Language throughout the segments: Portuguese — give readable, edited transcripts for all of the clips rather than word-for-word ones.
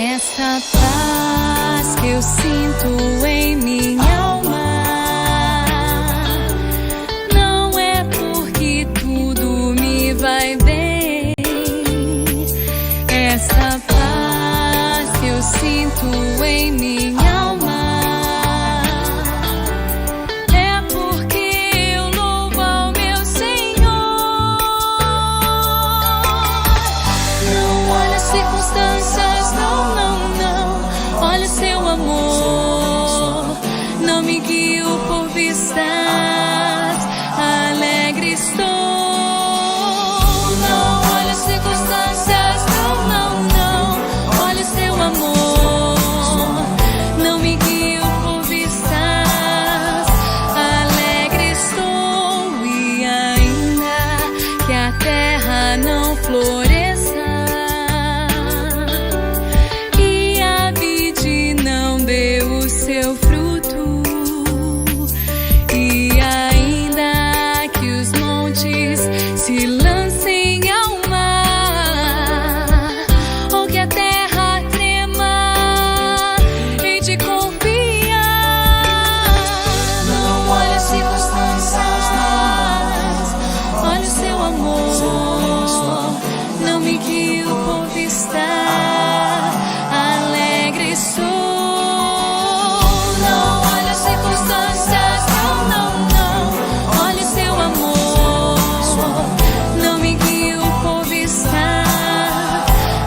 Essa paz que eu sinto em minha alma não é porque tudo me vai bem. Essa paz que eu sinto em minha alma é porque eu louvo ao meu Senhor. Não olha as circunstâncias, não, não, não. Olha seu amor, não me guio por vistas, alegre estou. Não olha as circunstâncias, não, não, não. Olha seu amor, não me guio por vistas, alegre estou. E ainda que a terra não floresça e a vide não dê o seu fruto, e ainda que os montes se lancem ao mar, ou que a terra trema, hei de confiar. Não olhe as circunstâncias, mas olhe o seu amor, não me guio por vista, alegre sou. Não olhe as circunstâncias, não, não, não. Olhe seu amor, não me guio por vista,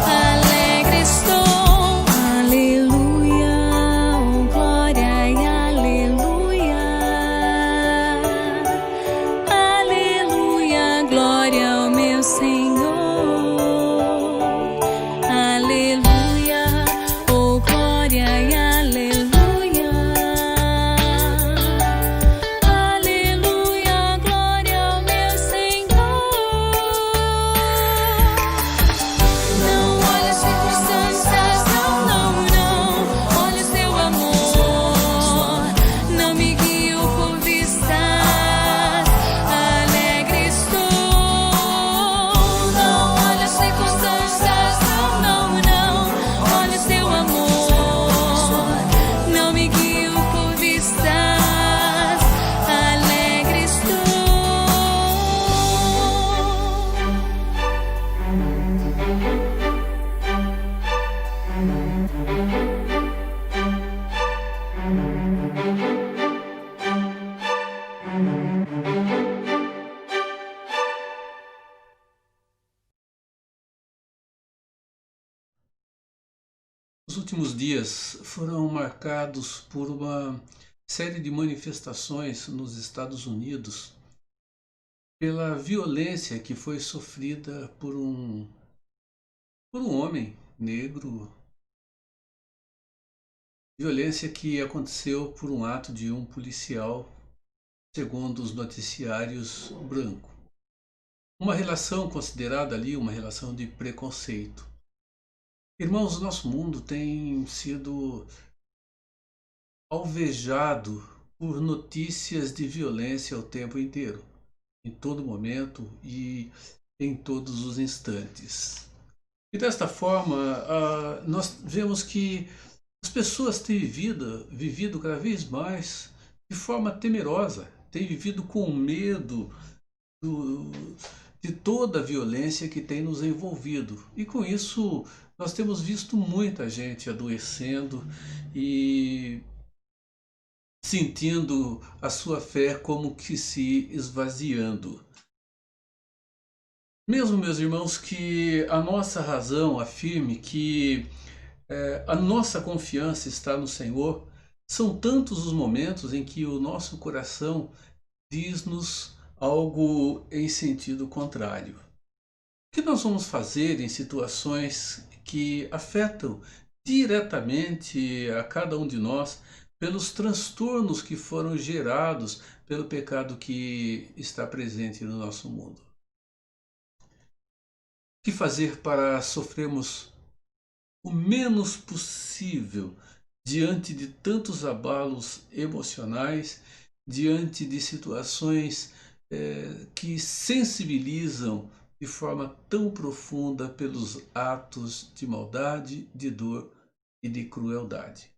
alegre estou. Aleluia, oh glória e aleluia. Aleluia, glória ao meu Senhor. Aleluia, oh glória e aleluia. Aleluia, glória ao meu Senhor. Não olhe as circunstâncias, não, não, não. Olhe seu amor, não me guio por vistas, alegre estou. Não olhe as circunstâncias, não, não, não. Olhe seu amor, não me guio por vistas, alegre estou. Os últimos dias foram marcados por uma série de manifestações nos Estados Unidos pela violência que foi sofrida por um homem negro, violência que aconteceu por um ato de um policial, segundo os noticiários branco. Uma relação considerada ali uma relação de preconceito. Irmãos, o nosso mundo tem sido alvejado por notícias de violência o tempo inteiro, em todo momento e em todos os instantes. E desta forma, nós vemos que as pessoas têm vivido cada vez mais de forma temerosa, têm vivido com medo de toda a violência que tem nos envolvido. E com isso, nós temos visto muita gente adoecendo e sentindo a sua fé como que se esvaziando. Mesmo, meus irmãos, que a nossa razão afirme que a nossa confiança está no Senhor, são tantos os momentos em que o nosso coração diz-nos algo em sentido contrário. O que nós vamos fazer em situações que afetam diretamente a cada um de nós pelos transtornos que foram gerados pelo pecado que está presente no nosso mundo? O que fazer para sofrermos o menos possível diante de tantos abalos emocionais, diante de situações que sensibilizam de forma tão profunda pelos atos de maldade, de dor e de crueldade.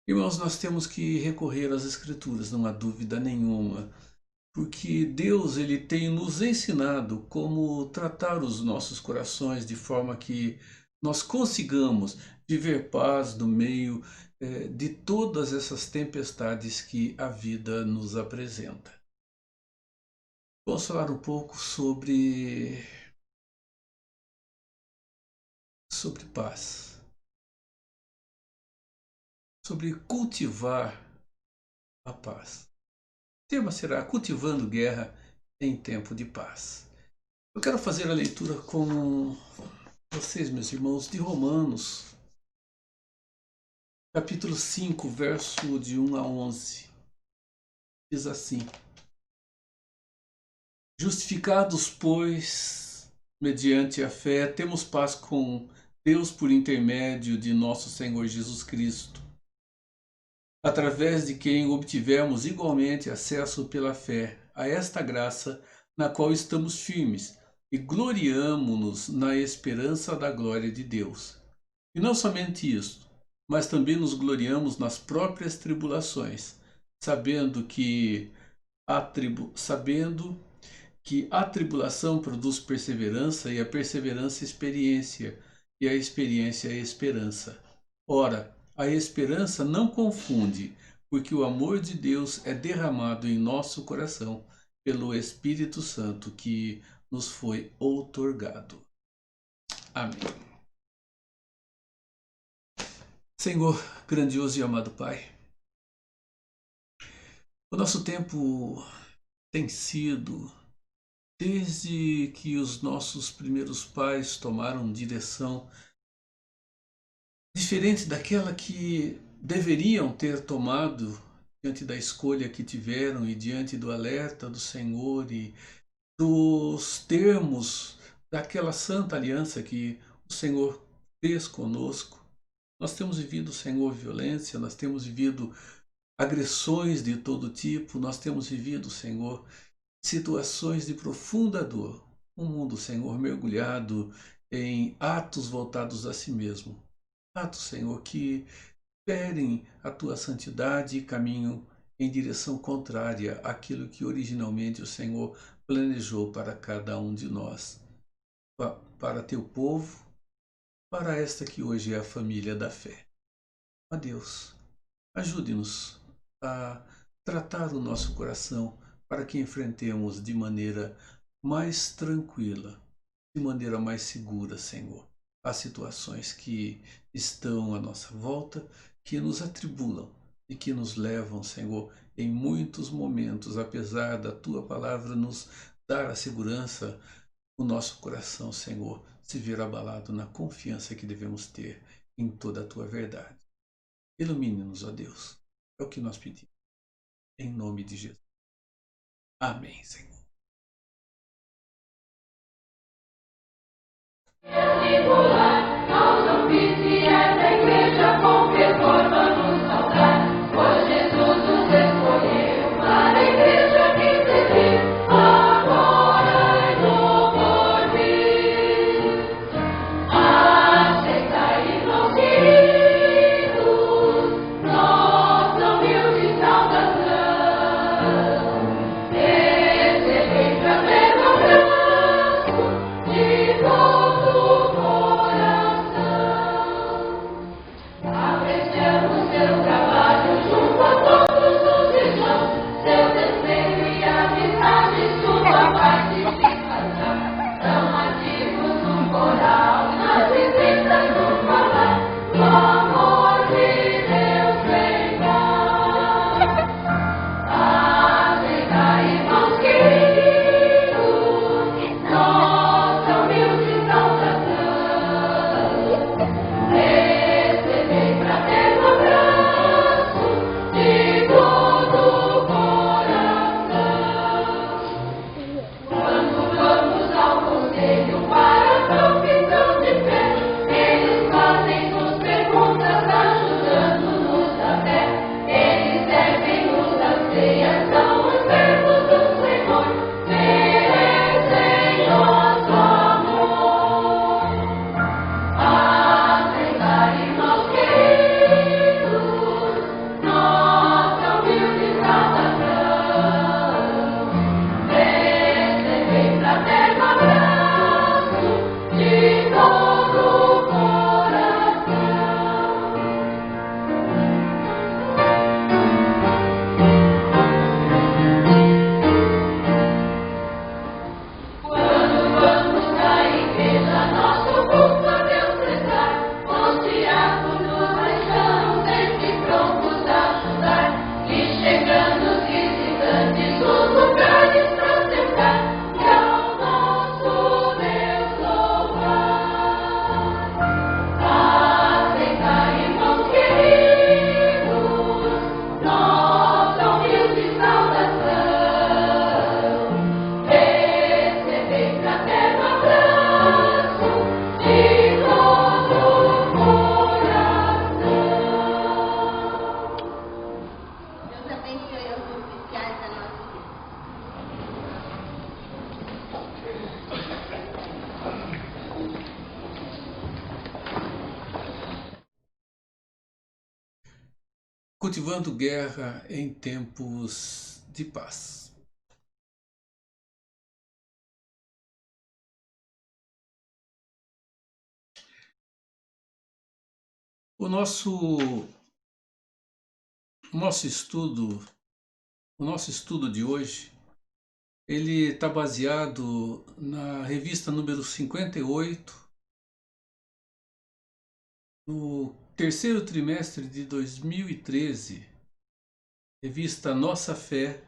Irmãos, nós temos que recorrer às Escrituras, não há dúvida nenhuma, porque Deus ele tem nos ensinado como tratar os nossos corações de forma que nós consigamos viver paz no meio de todas essas tempestades que a vida nos apresenta. Vamos falar um pouco sobre paz, sobre cultivar a paz. O tema será Cultivando Guerra em Tempo de Paz. Eu quero fazer a leitura com vocês, meus irmãos, de Romanos, capítulo 5, verso de 1 a 11. Diz assim: Justificados, pois, mediante a fé, temos paz com Deus por intermédio de nosso Senhor Jesus Cristo, através de quem obtivemos igualmente acesso pela fé a esta graça na qual estamos firmes e gloriamo-nos na esperança da glória de Deus. E não somente isto, mas também nos gloriamos nas próprias tribulações, sabendo que a tribulação produz perseverança, e a perseverança experiência, e a experiência esperança. Ora, a esperança não confunde, porque o amor de Deus é derramado em nosso coração pelo Espírito Santo que nos foi outorgado. Amém. Senhor, grandioso e amado Pai, o nosso tempo tem sido, desde que os nossos primeiros pais tomaram direção diferente daquela que deveriam ter tomado diante da escolha que tiveram e diante do alerta do Senhor e dos termos daquela santa aliança que o Senhor fez conosco. Nós temos vivido, Senhor, violência, nós temos vivido agressões de todo tipo, nós temos vivido, Senhor, situações de profunda dor. Um mundo, Senhor, mergulhado em atos voltados a si mesmo. Atos, Senhor, que ferem a tua santidade e caminham em direção contrária àquilo que originalmente o Senhor planejou para cada um de nós, para teu povo, para esta que hoje é a família da fé. Ó Deus, ajude-nos a tratar o nosso coração para que enfrentemos de maneira mais tranquila, de maneira mais segura, Senhor, as situações que estão à nossa volta, que nos atribulam e que nos levam, Senhor, em muitos momentos, apesar da Tua palavra nos dar a segurança, o nosso coração, Senhor, se ver abalado na confiança que devemos ter em toda a Tua verdade. Ilumine-nos, ó Deus, é o que nós pedimos, em nome de Jesus. Amém, Senhor. Aos oficiais da igreja com fervor vamos saudar, pois Jesus nos escolheu para a igreja que serviu agora e no porvir. Aceitai-nos, queridos, nossa humilde saudação. Recebei fraterno abraço de todo o coração. Cultivando guerra em tempos de paz. O nosso estudo de hoje, ele está baseado na revista número 58, no terceiro trimestre de 2013, revista Nossa Fé,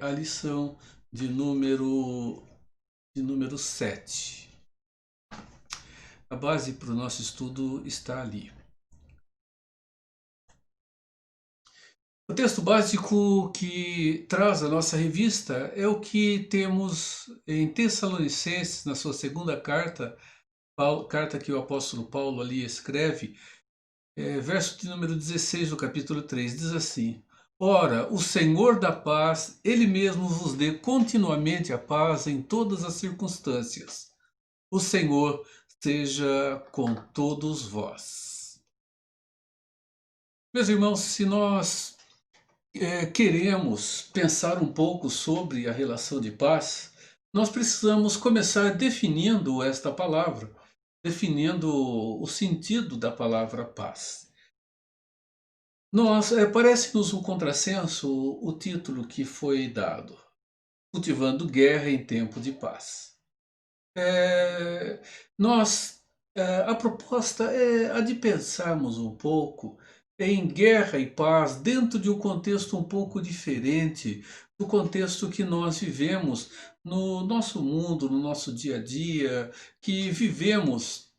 a lição de número 7. A base para o nosso estudo está ali. O texto básico que traz a nossa revista é o que temos em Tessalonicenses, na sua segunda carta, carta que o apóstolo Paulo ali escreve, verso de número 16 do capítulo 3, diz assim: Ora, o Senhor da paz, Ele mesmo vos dê continuamente a paz em todas as circunstâncias. O Senhor seja com todos vós. Meus irmãos, se nós queremos pensar um pouco sobre a relação de paz, nós precisamos começar definindo esta palavra, definindo o sentido da palavra paz. Parece-nos um contrassenso o título que foi dado, Cultivando Guerra em Tempo de Paz. A proposta é a de pensarmos um pouco em guerra e paz dentro de um contexto um pouco diferente do contexto que nós vivemos no nosso mundo, no nosso dia a dia, que vivemos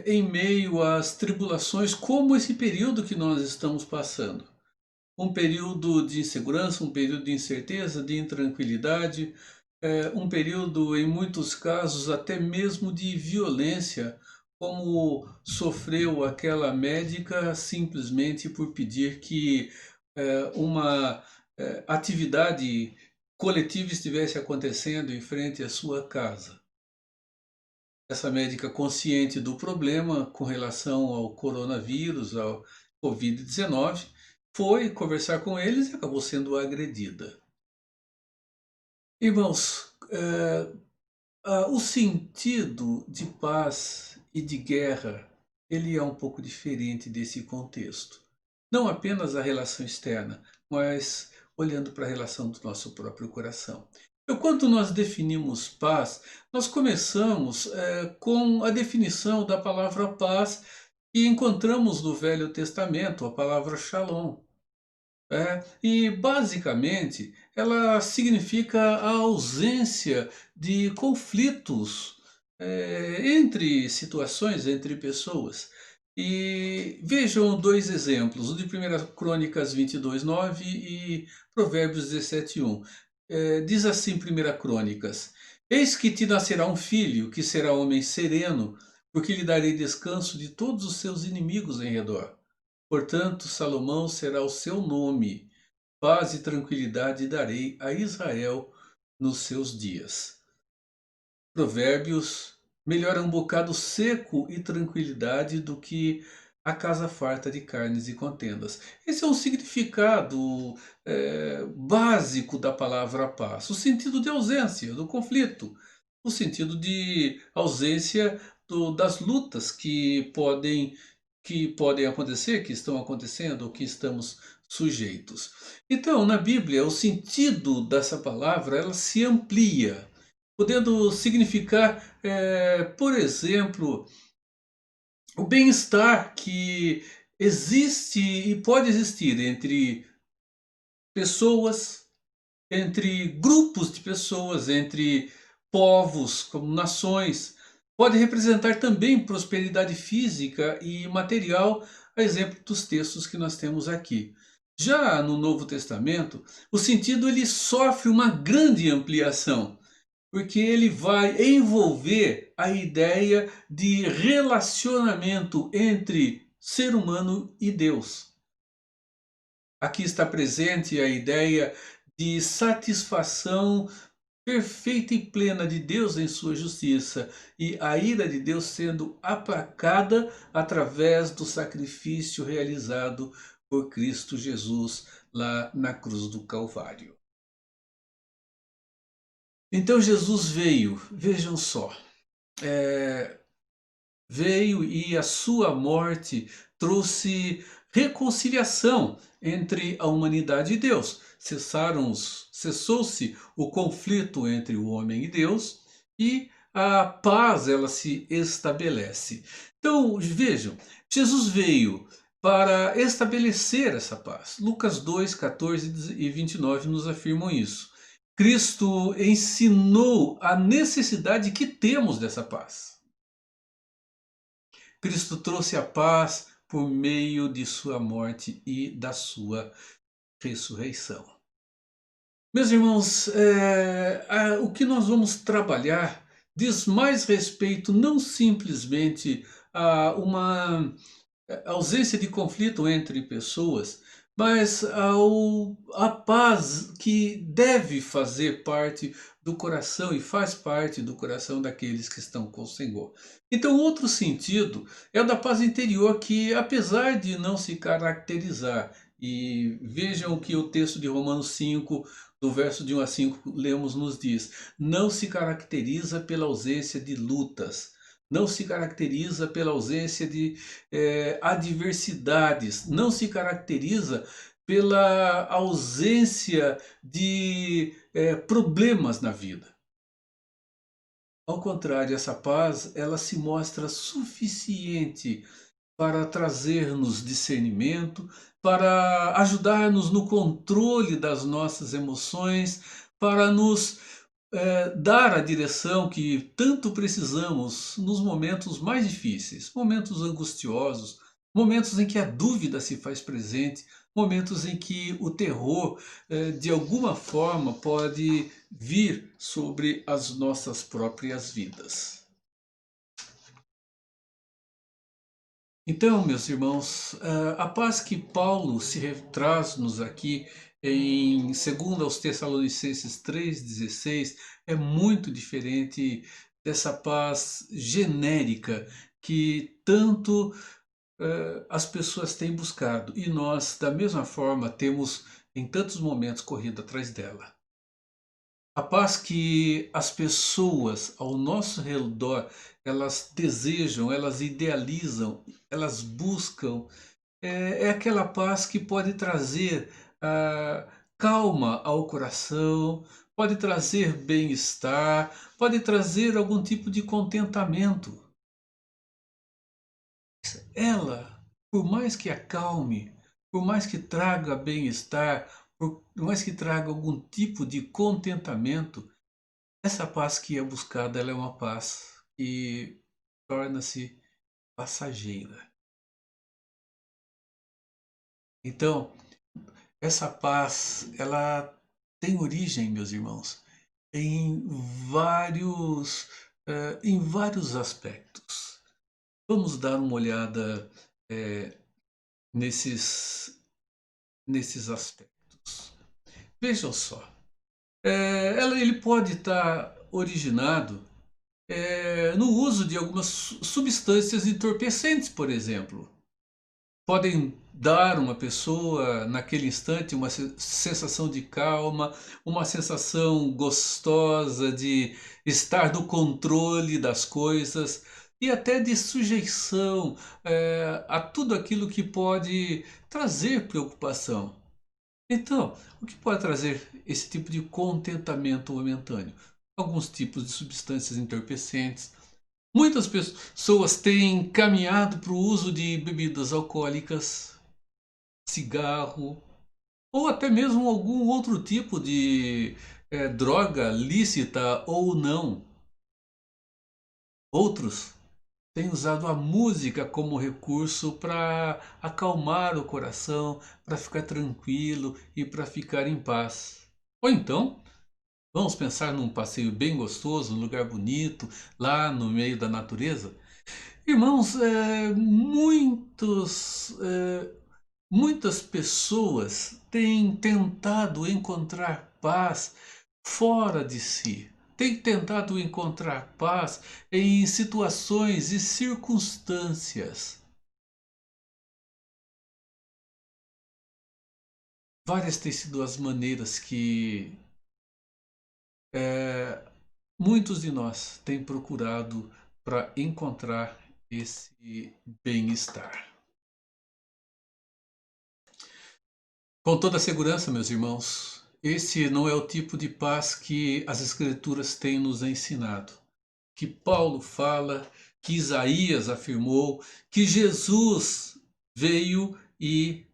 em meio às tribulações, como esse período que nós estamos passando. Um período de insegurança, um período de incerteza, de intranquilidade, um período, em muitos casos, até mesmo de violência, como sofreu aquela médica simplesmente por pedir que uma atividade coletiva estivesse acontecendo em frente à sua casa. Essa médica, consciente do problema com relação ao coronavírus, ao Covid-19, foi conversar com eles e acabou sendo agredida. Irmãos, o sentido de paz e de guerra, ele é um pouco diferente desse contexto. Não apenas a relação externa, mas olhando para a relação do nosso próprio coração. Então, quando nós definimos paz, nós começamos com a definição da palavra paz que encontramos no Velho Testamento, a palavra shalom. E basicamente ela significa a ausência de conflitos entre situações, entre pessoas. E vejam dois exemplos, o de 1 Crônicas 22:9 e Provérbios 17:1. Diz assim 1 Crônicas: Eis que te nascerá um filho, que será homem sereno, porque lhe darei descanso de todos os seus inimigos em redor. Portanto, Salomão será o seu nome. Paz e tranquilidade darei a Israel nos seus dias. Provérbios: melhor é um bocado seco e tranquilidade do que a casa farta de carnes e contendas. Esse é um significado básico da palavra paz. O sentido de ausência do conflito. O sentido de ausência das lutas que podem acontecer, que estão acontecendo, ou que estamos sujeitos. Então, na Bíblia, o sentido dessa palavra ela se amplia, podendo significar, por exemplo, o bem-estar que existe e pode existir entre pessoas, entre grupos de pessoas, entre povos, como nações. Pode representar também prosperidade física e material, a exemplo dos textos que nós temos aqui. Já no Novo Testamento, o sentido ele sofre uma grande ampliação, porque ele vai envolver a ideia de relacionamento entre ser humano e Deus. Aqui está presente a ideia de satisfação perfeita e plena de Deus em sua justiça e a ira de Deus sendo aplacada através do sacrifício realizado por Cristo Jesus lá na cruz do Calvário. Então Jesus veio, vejam só, veio e a sua morte trouxe reconciliação entre a humanidade e Deus. Cessou-se o conflito entre o homem e Deus e a paz ela se estabelece. Então vejam, Jesus veio para estabelecer essa paz. Lucas 2, 14 e 29 nos afirmam isso. Cristo ensinou a necessidade que temos dessa paz. Cristo trouxe a paz por meio de sua morte e da sua ressurreição. Meus irmãos, o que nós vamos trabalhar diz mais respeito não simplesmente a uma ausência de conflito entre pessoas, mas a paz que deve fazer parte do coração e faz parte do coração daqueles que estão com o Senhor. Então, outro sentido é o da paz interior que, apesar de não se caracterizar, e vejam o que o texto de Romanos 5, do verso de 1 a 5, lemos, nos diz, não se caracteriza pela ausência de lutas, não se caracteriza pela ausência de adversidades, não se caracteriza pela ausência de problemas na vida. Ao contrário, essa paz ela se mostra suficiente para trazer-nos discernimento, para ajudar-nos no controle das nossas emoções, para nos dar a direção que tanto precisamos nos momentos mais difíceis, momentos angustiosos, momentos em que a dúvida se faz presente, momentos em que o terror, de alguma forma, pode vir sobre as nossas próprias vidas. Então, meus irmãos, a paz que Paulo traz-nos aqui em 2 aos Tessalonicenses 3,16 é muito diferente dessa paz genérica que tanto as pessoas têm buscado e nós, da mesma forma, temos em tantos momentos corrido atrás dela. A paz que as pessoas ao nosso redor, elas desejam, elas idealizam, elas buscam, é aquela paz que pode trazer calma ao coração, pode trazer bem-estar, pode trazer algum tipo de contentamento. Ela, por mais que acalme, por mais que traga bem-estar, por mais que traga algum tipo de contentamento, essa paz que é buscada, ela é uma paz que torna-se passageira. Então, essa paz, ela tem origem, meus irmãos, em vários aspectos. Vamos dar uma olhada nesses aspectos. Vejam só. Ele pode estar originado no uso de algumas substâncias entorpecentes, por exemplo. Podem dar a uma pessoa, naquele instante, uma sensação de calma, uma sensação gostosa de estar no controle das coisas e até de sujeição a tudo aquilo que pode trazer preocupação. Então, o que pode trazer esse tipo de contentamento momentâneo? Alguns tipos de substâncias entorpecentes. Muitas pessoas têm caminhado para o uso de bebidas alcoólicas, cigarro, ou até mesmo algum outro tipo de droga lícita ou não. Outros têm usado a música como recurso para acalmar o coração, para ficar tranquilo e para ficar em paz. Ou então, vamos pensar num passeio bem gostoso, num lugar bonito, lá no meio da natureza. Irmãos, muitas pessoas têm tentado encontrar paz fora de si. Têm tentado encontrar paz em situações e circunstâncias. várias têm sido as maneiras que muitos de nós têm procurado para encontrar esse bem-estar. Com toda segurança, meus irmãos, esse não é o tipo de paz que as Escrituras têm nos ensinado, que Paulo fala, que Isaías afirmou, que Jesus veio e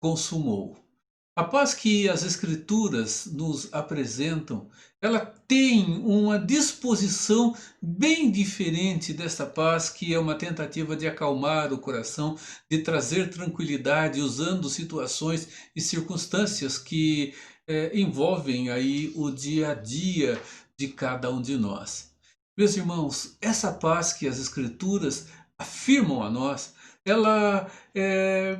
consumou. A paz que as Escrituras nos apresentam, ela tem uma disposição bem diferente dessa paz que é uma tentativa de acalmar o coração, de trazer tranquilidade usando situações e circunstâncias que envolvem aí o dia a dia de cada um de nós. Meus irmãos, essa paz que as Escrituras afirmam a nós, ela é,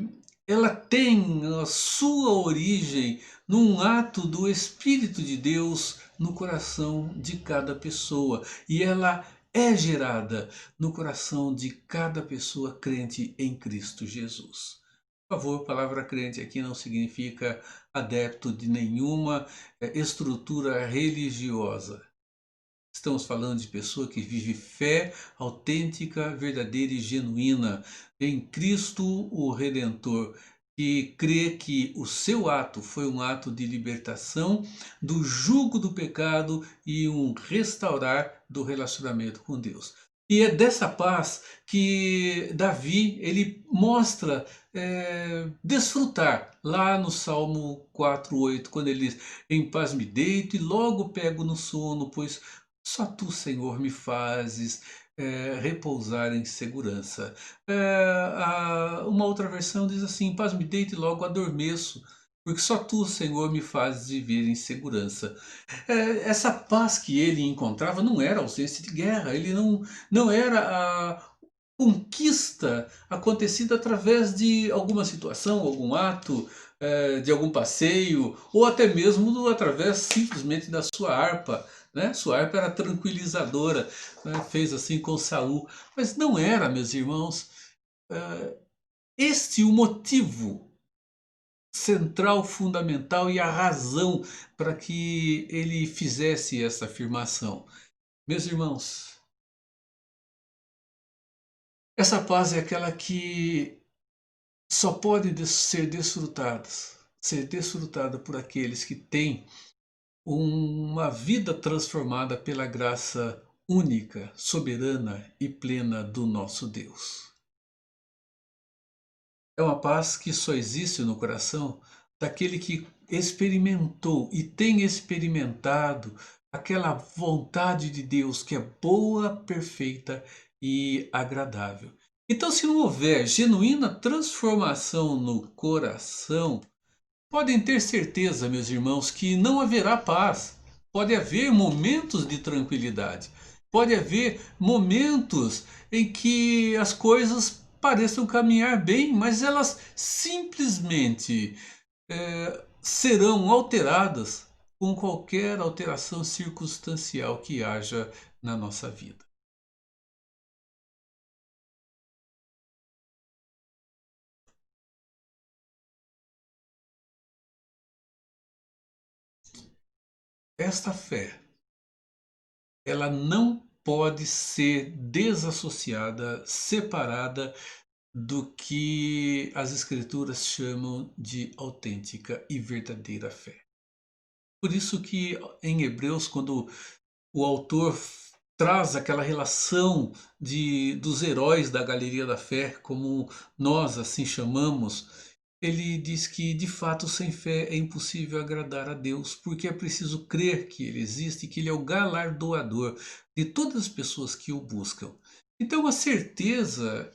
ela tem a sua origem num ato do Espírito de Deus no coração de cada pessoa. E ela é gerada no coração de cada pessoa crente em Cristo Jesus. Por favor, palavra crente aqui não significa adepto de nenhuma estrutura religiosa. Estamos falando de pessoa que vive fé autêntica, verdadeira e genuína em Cristo, o Redentor, que crê que o seu ato foi um ato de libertação do jugo do pecado e um restaurar do relacionamento com Deus. E é dessa paz que Davi ele mostra desfrutar lá no Salmo 4:8, quando ele diz: em paz me deito e logo pego no sono, pois só tu, Senhor, me fazes repousar em segurança. Uma outra versão diz assim: em paz me deito e logo adormeço, porque só tu, Senhor, me fazes viver em segurança. Essa paz que ele encontrava não era ausência de guerra, ele não era a conquista acontecida através de alguma situação, algum ato, de algum passeio, ou até mesmo através simplesmente da sua harpa. Né? Sua harpa era tranquilizadora, né? Fez assim com Saul, mas não era, meus irmãos, este o motivo central, fundamental e a razão para que ele fizesse essa afirmação. Meus irmãos, essa paz é aquela que só pode ser desfrutada por aqueles que têm uma vida transformada pela graça única, soberana e plena do nosso Deus. É uma paz que só existe no coração daquele que experimentou e tem experimentado aquela vontade de Deus que é boa, perfeita e agradável. Então, se não houver genuína transformação no coração, podem ter certeza, meus irmãos, que não haverá paz. Pode haver momentos de tranquilidade. Pode haver momentos em que as coisas pareçam caminhar bem, mas elas simplesmente serão alteradas com qualquer alteração circunstancial que haja na nossa vida. Esta fé, ela não pode ser desassociada, separada do que as Escrituras chamam de autêntica e verdadeira fé. Por isso que em Hebreus, quando o autor traz aquela relação dos heróis da galeria da fé, como nós assim chamamos, ele diz que de fato sem fé é impossível agradar a Deus, porque é preciso crer que Ele existe e que Ele é o galardoador de todas as pessoas que o buscam. Então a certeza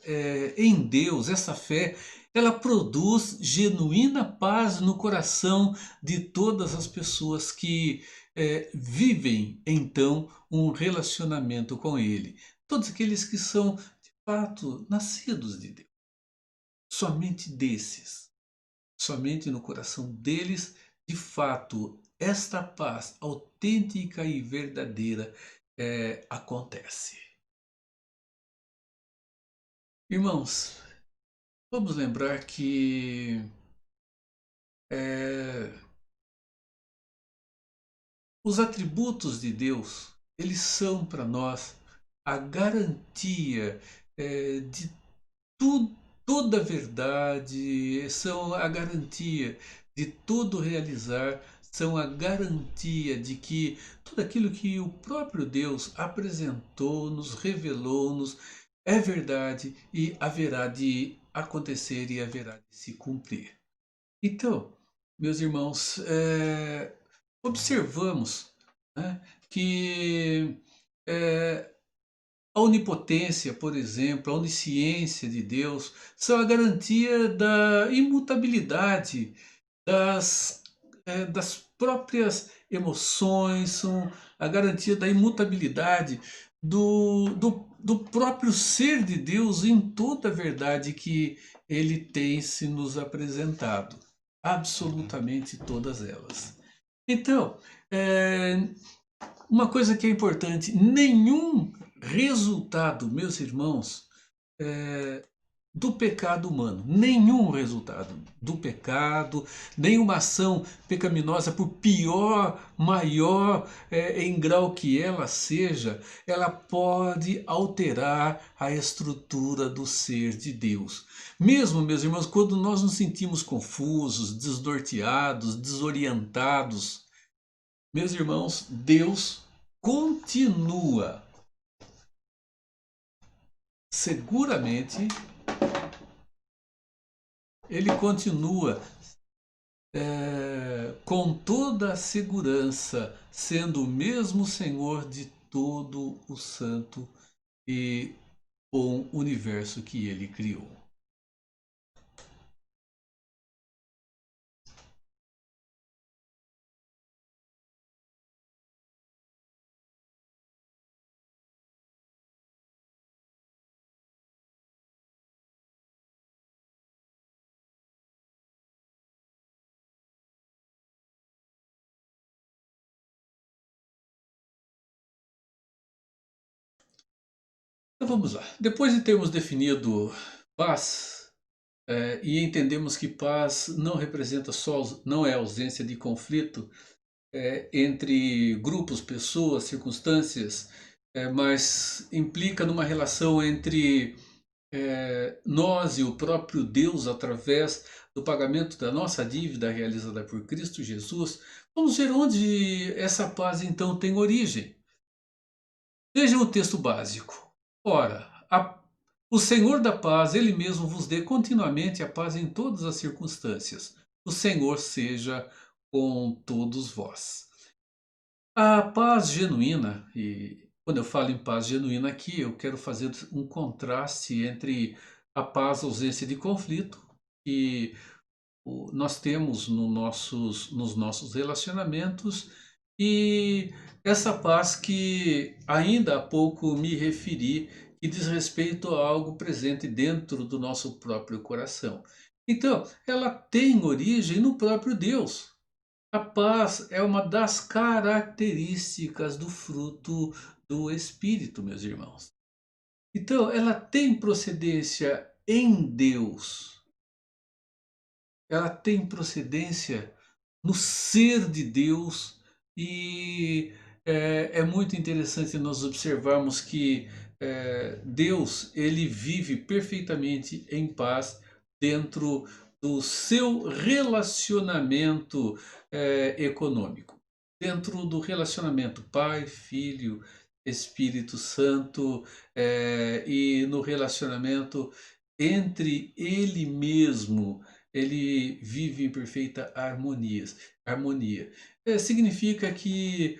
em Deus, essa fé, ela produz genuína paz no coração de todas as pessoas que vivem então um relacionamento com Ele. Todos aqueles que são de fato nascidos de Deus. Somente desses. Somente no coração deles, de fato, esta paz autêntica e verdadeira acontece. Irmãos, vamos lembrar que Os atributos de Deus, eles são para nós a garantia de toda a verdade, são a garantia de todo realizar, são a garantia de que tudo aquilo que o próprio Deus apresentou, nos revelou, nos é verdade e haverá de acontecer e haverá de se cumprir. Então, meus irmãos, observamos, né, que a onipotência, por exemplo, a onisciência de Deus são a garantia da imutabilidade das próprias emoções, são a garantia da imutabilidade do próprio ser de Deus em toda a verdade que ele tem se nos apresentado. Absolutamente todas elas. Então, uma coisa que é importante: nenhum resultado, meus irmãos, do pecado humano, nenhum resultado do pecado, nenhuma ação pecaminosa, por pior, maior em grau que ela seja, ela pode alterar a estrutura do ser de Deus. Mesmo, meus irmãos, quando nós nos sentimos confusos, desnorteados, desorientados, meus irmãos, Deus continua seguramente, ele continua com toda a segurança, sendo o mesmo Senhor de todo o santo e bom universo que ele criou. Então vamos lá. Depois de termos definido paz, e entendemos que paz não representa só, não é ausência de conflito entre grupos, pessoas, circunstâncias, mas implica numa relação entre nós e o próprio Deus através do pagamento da nossa dívida realizada por Cristo Jesus. Vamos ver onde essa paz então tem origem. Veja o texto básico. Ora, o Senhor da paz, Ele mesmo vos dê continuamente a paz em todas as circunstâncias. O Senhor seja com todos vós. A paz genuína, e quando eu falo em paz genuína aqui, eu quero fazer um contraste entre a paz ausência de conflito que nós temos nos nossos relacionamentos e essa paz que ainda há pouco me referi, que diz respeito a algo presente dentro do nosso próprio coração. Então, ela tem origem no próprio Deus. A paz é uma das características do fruto do Espírito, meus irmãos. Então, ela tem procedência em Deus. Ela tem procedência no ser de Deus e é muito interessante nós observarmos que Deus ele vive perfeitamente em paz dentro do seu relacionamento econômico, dentro do relacionamento Pai, Filho, Espírito Santo e no relacionamento entre Ele mesmo. Ele vive em perfeita harmonia. Significa que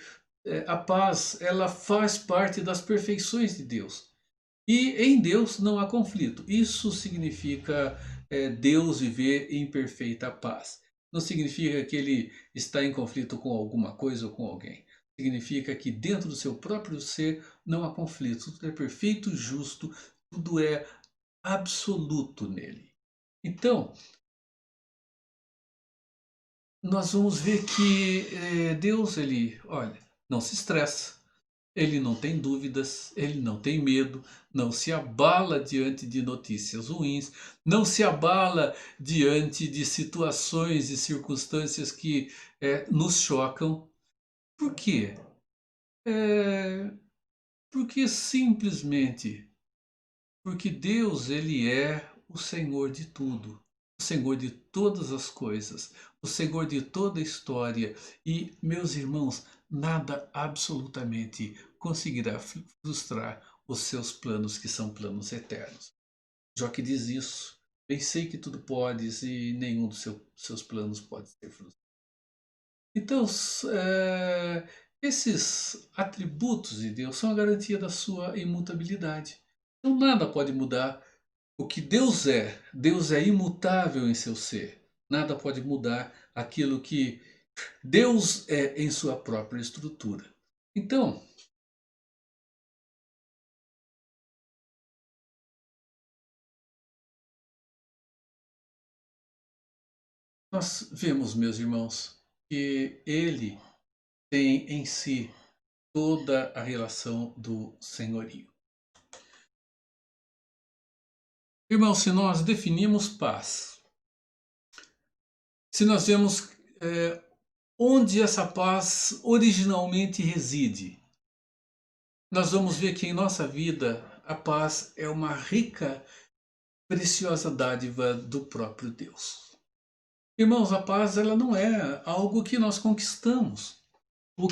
a paz ela faz parte das perfeições de Deus. E em Deus não há conflito. Isso significa Deus viver em perfeita paz. Não significa que ele está em conflito com alguma coisa ou com alguém. Significa que dentro do seu próprio ser não há conflito. Tudo é perfeito, justo, tudo é absoluto nele. Então, nós vamos ver que Deus, ele, olha, não se estressa, Ele não tem dúvidas, ele não tem medo, não se abala diante de notícias ruins, não se abala diante de situações e circunstâncias que nos chocam. Por quê? É, porque simplesmente, porque Deus, ele é o Senhor de tudo, o Senhor de todas as coisas, o Senhor de toda a história. E, meus irmãos, nada absolutamente conseguirá frustrar os seus planos, que são planos eternos. Jó que diz isso: bem sei que tudo podes e nenhum dos seus planos pode ser frustrado. Então, esses atributos de Deus são a garantia da sua imutabilidade. Então, nada pode mudar o que Deus é imutável em seu ser. Nada pode mudar aquilo que Deus é em sua própria estrutura. Então, nós vemos, meus irmãos, que Ele tem em si toda a relação do senhorio. Irmãos, se nós definimos paz, se nós vemos onde essa paz originalmente reside, nós vamos ver que em nossa vida a paz é uma rica, preciosa dádiva do próprio Deus. Irmãos, a paz ela não é algo que nós conquistamos, ou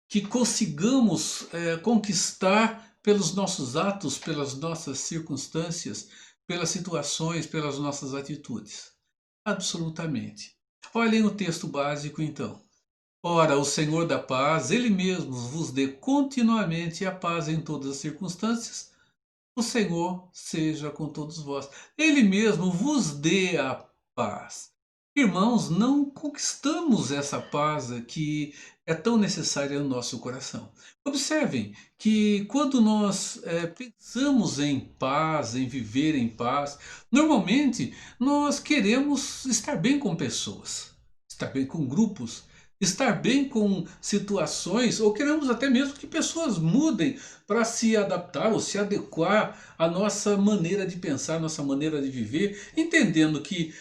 que consigamos conquistar pelos nossos atos, pelas nossas circunstâncias, pelas situações, pelas nossas atitudes. Absolutamente. Olhem o texto básico então. Ora, o Senhor da paz, Ele mesmo vos dê continuamente a paz em todas as circunstâncias. O Senhor seja com todos vós. Ele mesmo vos dê a paz. Irmãos, não conquistamos essa paz que é tão necessária no nosso coração. Observem que quando nós pensamos em paz, em viver em paz, normalmente nós queremos estar bem com pessoas, estar bem com grupos, estar bem com situações, ou queremos até mesmo que pessoas mudem para se adaptar ou se adequar à nossa maneira de pensar, à nossa maneira de viver, entendendo que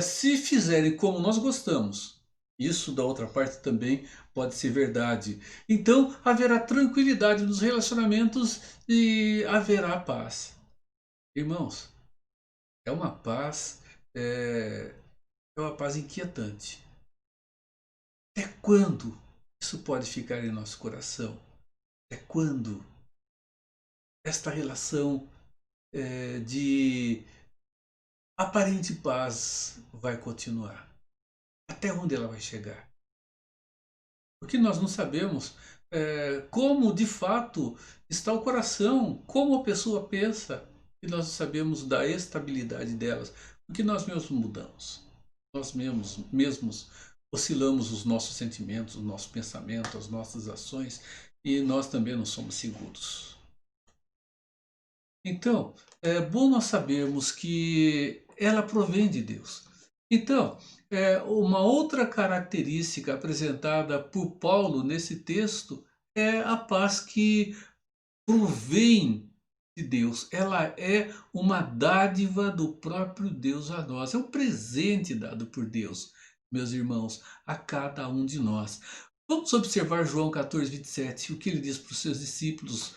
se fizerem como nós gostamos, isso da outra parte também pode ser verdade. Então haverá tranquilidade nos relacionamentos e haverá paz. Irmãos, é uma paz, é uma paz inquietante. Até quando isso pode ficar em nosso coração? Até quando esta relação de aparente paz vai continuar? Até onde ela vai chegar? Porque nós não sabemos como de fato está o coração, como a pessoa pensa, e nós não sabemos da estabilidade delas, porque nós mesmos mudamos. Nós mesmos oscilamos os nossos sentimentos, o nosso pensamento, as nossas ações, e nós também não somos seguros. Então, é bom nós sabermos que ela provém de Deus. Então, uma outra característica apresentada por Paulo nesse texto é a paz que provém de Deus. Ela é uma dádiva do próprio Deus a nós. É um presente dado por Deus, meus irmãos, a cada um de nós. Vamos observar João 14, 27, o que ele diz para os seus discípulos,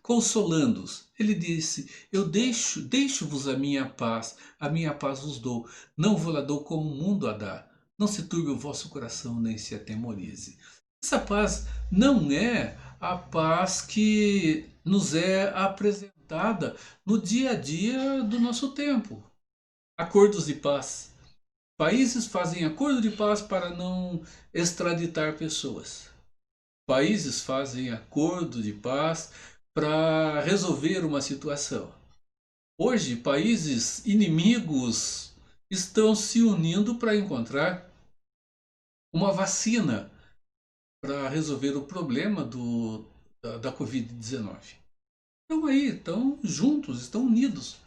consolando-os. Ele disse: eu deixo-vos a minha paz vos dou. Não vos la dou como o mundo a dá. Não se turbe o vosso coração, nem se atemorize. Essa paz não é a paz que nos é apresentada no dia a dia do nosso tempo. Acordos de paz. Países fazem acordo de paz para não extraditar pessoas. Países fazem acordo de paz para resolver uma situação. Hoje, países inimigos estão se unindo para encontrar uma vacina para resolver o problema da Covid-19. Estão aí, estão juntos, estão unidos,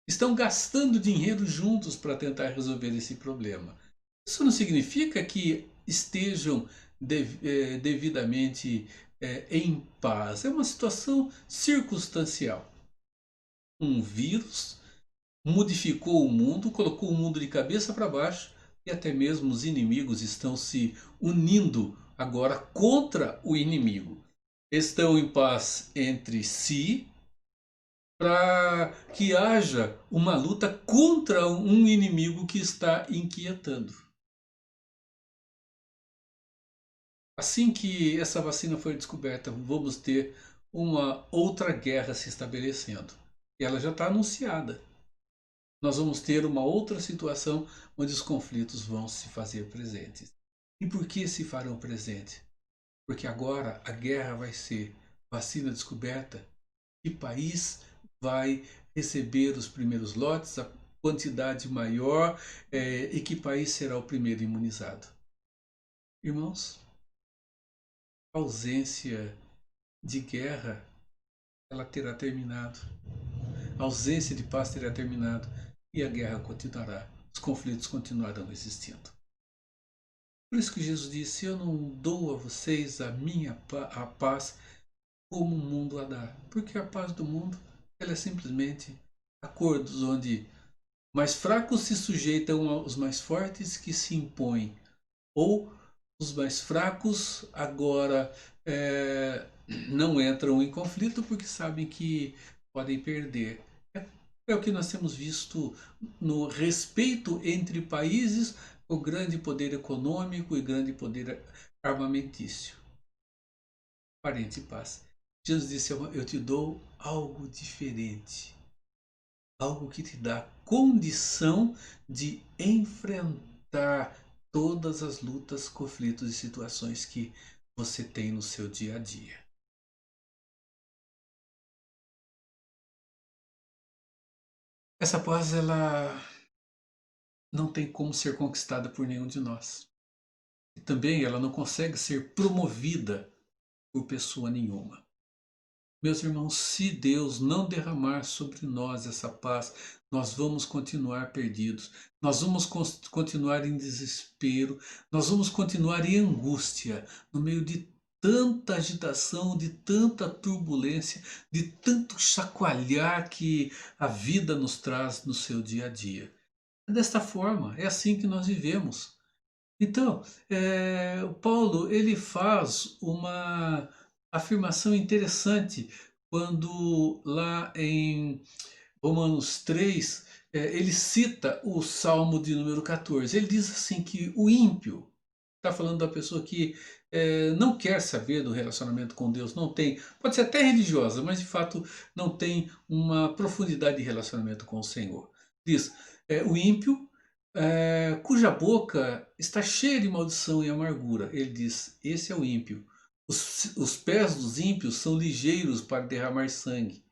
estão gastando dinheiro juntos para tentar resolver esse problema. Isso não significa que estejam devidamente em paz. É uma situação circunstancial. Um vírus modificou o mundo, colocou o mundo de cabeça para baixo e até mesmo os inimigos estão se unindo agora contra o inimigo. Estão em paz entre si para que haja uma luta contra um inimigo que está inquietando. Assim que essa vacina for descoberta, vamos ter uma outra guerra se estabelecendo. E ela já está anunciada. Nós vamos ter uma outra situação onde os conflitos vão se fazer presentes. E por que se farão presentes? Porque agora a guerra vai ser vacina descoberta. Que país vai receber os primeiros lotes, a quantidade maior, e que país será o primeiro imunizado? Irmãos, a ausência de guerra ela terá terminado. A ausência de paz terá terminado e a guerra continuará. Os conflitos continuarão existindo. Por isso que Jesus disse: eu não dou a vocês a paz como o mundo a dá. Porque a paz do mundo ela é simplesmente acordos onde mais fracos se sujeitam aos mais fortes que se impõem. Ou os mais fracos agora não entram em conflito porque sabem que podem perder. É o que nós temos visto no respeito entre países com grande poder econômico e grande poder armamentício. Parente paz. Jesus disse: eu te dou algo diferente. Algo que te dá condição de enfrentar todas as lutas, conflitos e situações que você tem no seu dia a dia. Essa paz, ela não tem como ser conquistada por nenhum de nós. E também ela não consegue ser promovida por pessoa nenhuma. Meus irmãos, se Deus não derramar sobre nós essa paz, nós vamos continuar perdidos, nós vamos continuar em desespero, nós vamos continuar em angústia, no meio de tanta agitação, de tanta turbulência, de tanto chacoalhar que a vida nos traz no seu dia a dia. É desta forma, é assim que nós vivemos. Então, o Paulo ele faz uma afirmação interessante quando lá em Romanos 3, ele cita o Salmo de número 14. Ele diz assim que o ímpio, está falando da pessoa que não quer saber do relacionamento com Deus, não tem, pode ser até religiosa, mas de fato não tem uma profundidade de relacionamento com o Senhor. Diz, o ímpio, cuja boca está cheia de maldição e amargura. Ele diz, esse é o ímpio. Os pés dos ímpios são ligeiros para derramar sangue.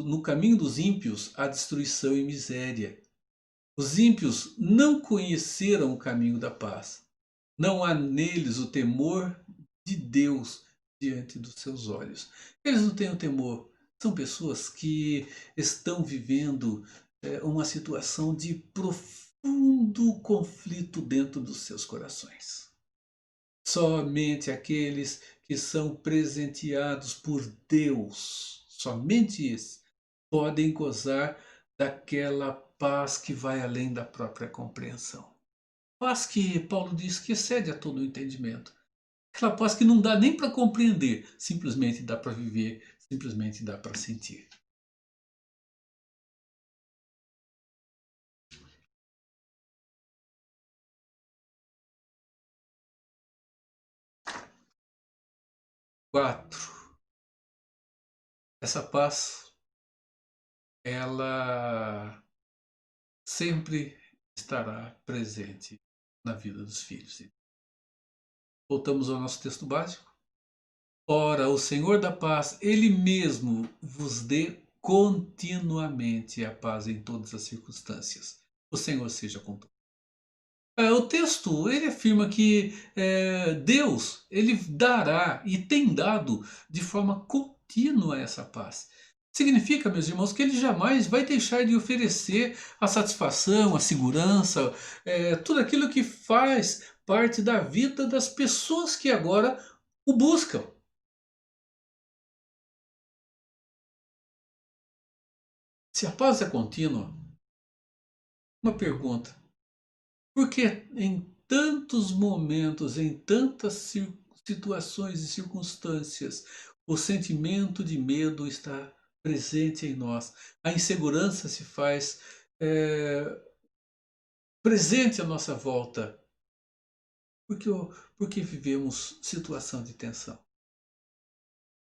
No caminho dos ímpios há destruição e miséria. Os ímpios não conheceram o caminho da paz. Não há neles o temor de Deus diante dos seus olhos. Eles não têm o temor. São pessoas que estão vivendo uma situação de profundo conflito dentro dos seus corações. Somente aqueles que são presenteados por Deus, somente esses, podem gozar daquela paz que vai além da própria compreensão. Paz que Paulo diz que excede a todo o entendimento. Aquela paz que não dá nem para compreender, simplesmente dá para viver, simplesmente dá para sentir. Quatro. Essa paz, ela sempre estará presente na vida dos filhos. Voltamos ao nosso texto básico. Ora, o Senhor da paz, Ele mesmo vos dê continuamente a paz em todas as circunstâncias. O Senhor seja com todos. O texto ele afirma que Deus ele dará e tem dado de forma contínua essa paz. Significa, meus irmãos, que ele jamais vai deixar de oferecer a satisfação, a segurança, tudo aquilo que faz parte da vida das pessoas que agora o buscam. Se a paz é contínua, uma pergunta: por que em tantos momentos, em tantas situações e circunstâncias, o sentimento de medo está presente em nós? A insegurança se faz presente à nossa volta, porque, porque vivemos situação de tensão.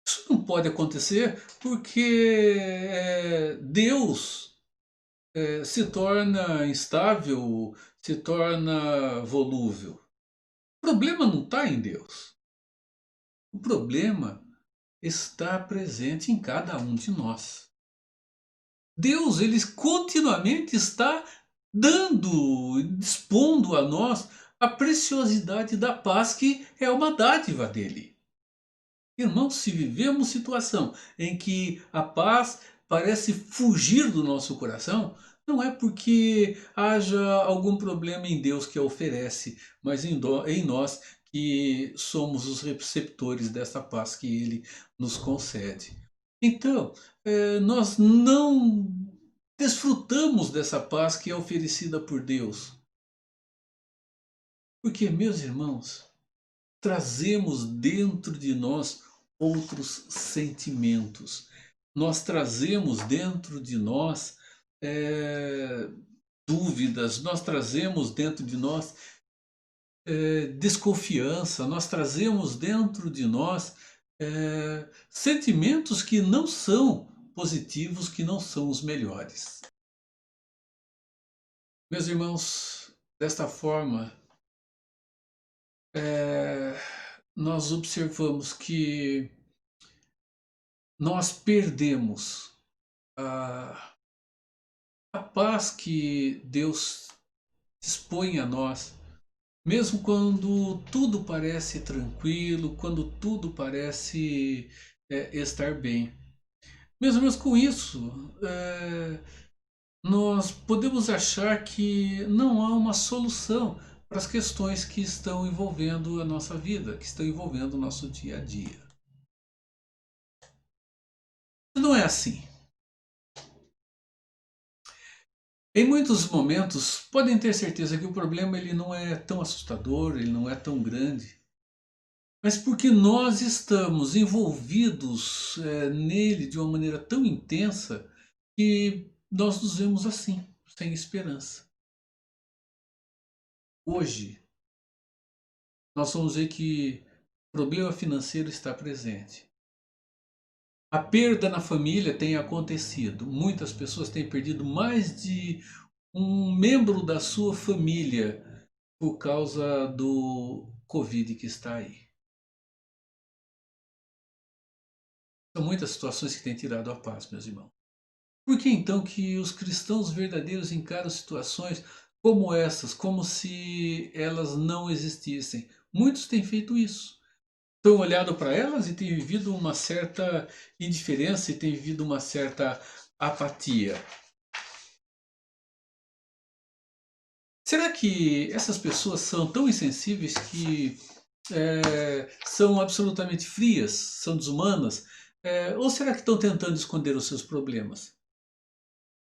Isso não pode acontecer porque Deus se torna instável, se torna volúvel. O problema não está em Deus. O problema está presente em cada um de nós. Deus, ele continuamente está dando, dispondo a nós a preciosidade da paz que é uma dádiva dele. Irmãos, se vivemos situação em que a paz parece fugir do nosso coração, não é porque haja algum problema em Deus que a oferece, mas em nós que somos os receptores dessa paz que Ele nos concede. Então, nós não desfrutamos dessa paz que é oferecida por Deus. Porque, meus irmãos, trazemos dentro de nós outros sentimentos. Nós trazemos dentro de nós dúvidas, nós trazemos dentro de nós desconfiança, nós trazemos dentro de nós sentimentos que não são positivos, que não são os melhores. Meus irmãos, desta forma, nós observamos que nós perdemos a paz que Deus dispõe a nós, mesmo quando tudo parece tranquilo, quando tudo parece estar bem. Mesmo com isso, nós podemos achar que não há uma solução para as questões que estão envolvendo a nossa vida, que estão envolvendo o nosso dia a dia. Não é assim. Em muitos momentos, podem ter certeza que o problema ele não é tão assustador, ele não é tão grande, mas porque nós estamos envolvidos nele de uma maneira tão intensa que nós nos vemos assim, sem esperança. Hoje, nós vamos ver que o problema financeiro está presente. A perda na família tem acontecido. Muitas pessoas têm perdido mais de um membro da sua família por causa do Covid que está aí. São muitas situações que têm tirado a paz, meus irmãos. Por que então que os cristãos verdadeiros encaram situações como essas, como se elas não existissem? Muitos têm feito isso. Têm olhado para elas e têm vivido uma certa indiferença e têm vivido uma certa apatia. Será que essas pessoas são tão insensíveis que são absolutamente frias, são desumanas? Ou será que estão tentando esconder os seus problemas?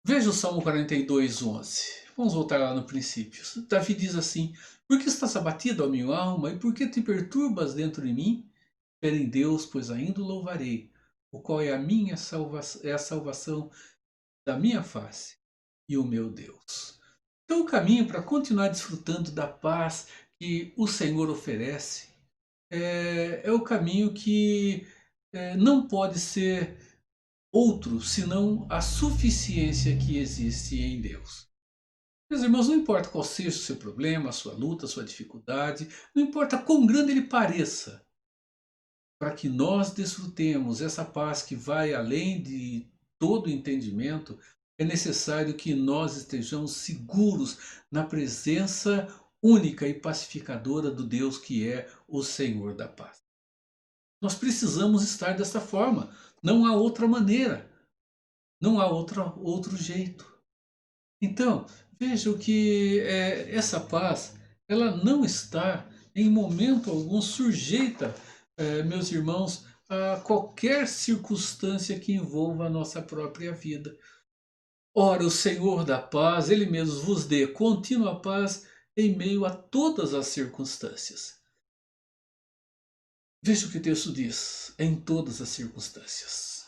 Veja o Salmo 42, 11. Vamos voltar lá no princípio. Davi diz assim: por que estás abatido, ó minha alma, e por que te perturbas dentro de mim? Espera em Deus, pois ainda o louvarei, o qual é a salvação da minha face e o meu Deus. Então o caminho para continuar desfrutando da paz que o Senhor oferece é o caminho que não pode ser outro senão a suficiência que existe em Deus. Meus irmãos, não importa qual seja o seu problema, a sua luta, a sua dificuldade, não importa quão grande ele pareça, para que nós desfrutemos essa paz que vai além de todo entendimento, é necessário que nós estejamos seguros na presença única e pacificadora do Deus que é o Senhor da paz. Nós precisamos estar dessa forma, não há outra maneira, não há outro jeito. Então, vejam que essa paz, ela não está em momento algum sujeita meus irmãos, a qualquer circunstância que envolva a nossa própria vida. Ora, o Senhor da paz, Ele mesmo vos dê contínua paz em meio a todas as circunstâncias. Veja o que o texto diz, em todas as circunstâncias.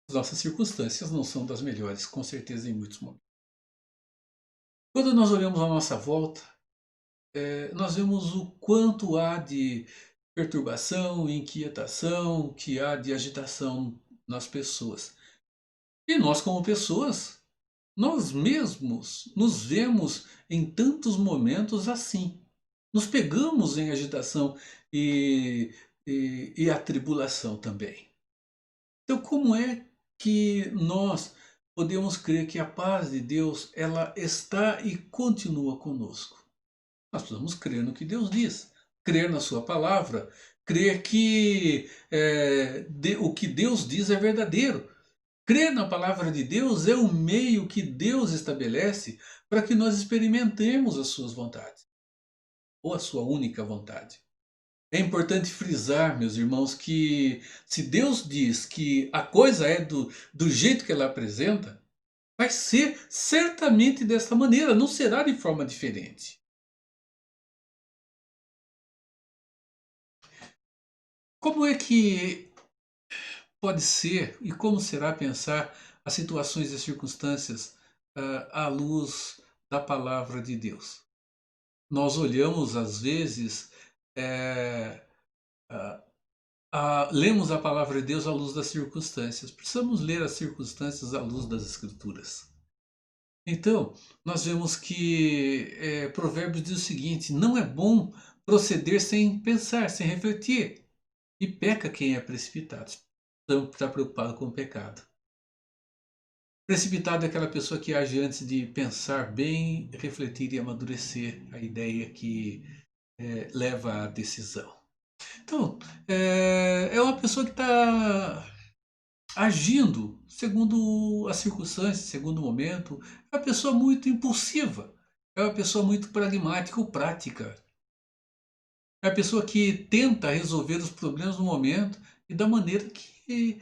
As nossas circunstâncias não são das melhores, com certeza, em muitos momentos. Quando nós olhamos à nossa volta, nós vemos o quanto há de perturbação, inquietação, que há de agitação nas pessoas. E nós, como pessoas, nós mesmos nos vemos em tantos momentos assim. Nos pegamos em agitação e atribulação também. Então, como é que nós podemos crer que a paz de Deus ela está e continua conosco? Nós precisamos crer no que Deus diz, crer na sua palavra, crer que o que Deus diz é verdadeiro. Crer na palavra de Deus é o meio que Deus estabelece para que nós experimentemos as suas vontades, ou a sua única vontade. É importante frisar, meus irmãos, que se Deus diz que a coisa é do jeito que ela apresenta, vai ser certamente dessa maneira, não será de forma diferente. Como é que pode ser e como será pensar as situações e circunstâncias à luz da palavra de Deus? Nós olhamos, às vezes, lemos a palavra de Deus à luz das circunstâncias. Precisamos ler as circunstâncias à luz das Escrituras. Então, nós vemos que Provérbios diz o seguinte: não é bom proceder sem pensar, sem refletir. E peca quem é precipitado. Então, está preocupado com o pecado. Precipitado é aquela pessoa que age antes de pensar bem, refletir e amadurecer a ideia que leva à decisão. Então, é uma pessoa que está agindo segundo as circunstâncias, segundo o momento. É uma pessoa muito impulsiva, é uma pessoa muito pragmática ou prática. É a pessoa que tenta resolver os problemas no momento e da maneira que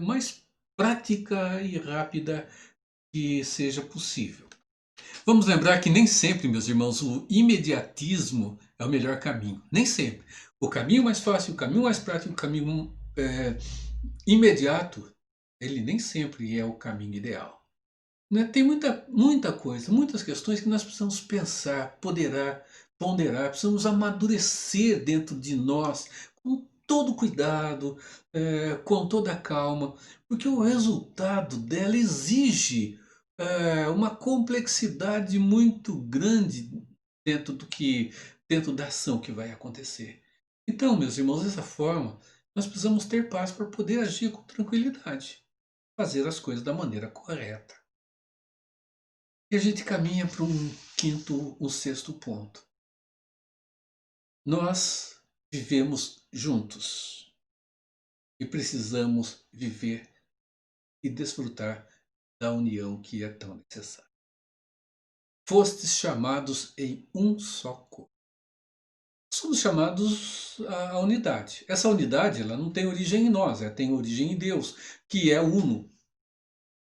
mais prática e rápida que seja possível. Vamos lembrar que nem sempre, meus irmãos, o imediatismo é o melhor caminho. Nem sempre. O caminho mais fácil, o caminho mais prático, o caminho imediato, ele nem sempre é o caminho ideal. Né? Tem muita coisa, muitas questões que nós precisamos pensar, ponderar, precisamos amadurecer dentro de nós com todo cuidado, com toda calma, porque o resultado dela exige uma complexidade muito grande dentro da ação que vai acontecer. Então, meus irmãos, dessa forma, nós precisamos ter paz para poder agir com tranquilidade, fazer as coisas da maneira correta. E a gente caminha para um sexto ponto. Nós vivemos juntos e precisamos viver e desfrutar da união que é tão necessária. Fostes chamados em um só corpo. Somos chamados à unidade. Essa unidade ela não tem origem em nós, ela tem origem em Deus, que é uno.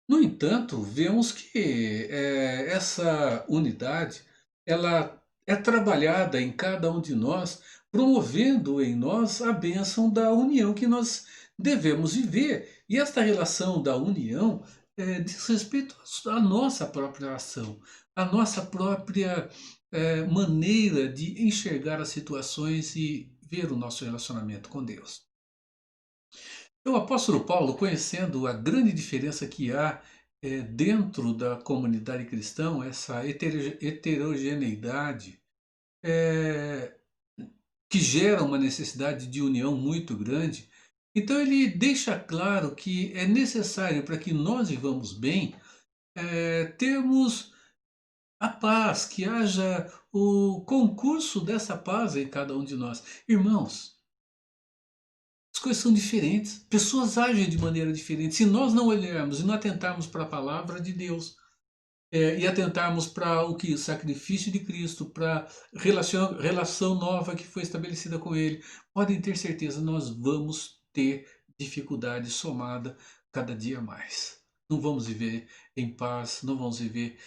No entanto, vemos que essa unidade ela é trabalhada em cada um de nós, promovendo em nós a bênção da união que nós devemos viver. E esta relação da união diz respeito à nossa própria ação, à nossa própria maneira de enxergar as situações e ver o nosso relacionamento com Deus. O apóstolo Paulo, conhecendo a grande diferença que há dentro da comunidade cristã, essa heterogeneidade que gera uma necessidade de união muito grande, então ele deixa claro que é necessário para que nós vivamos bem termos a paz, que haja o concurso dessa paz em cada um de nós. Irmãos, as coisas são diferentes, pessoas agem de maneira diferente. Se nós não olharmos e não atentarmos para a palavra de Deus, e atentarmos para o que? O sacrifício de Cristo, para a relação nova que foi estabelecida com Ele, podem ter certeza, nós vamos ter dificuldade somada cada dia mais. Não vamos viver em paz, não vamos viver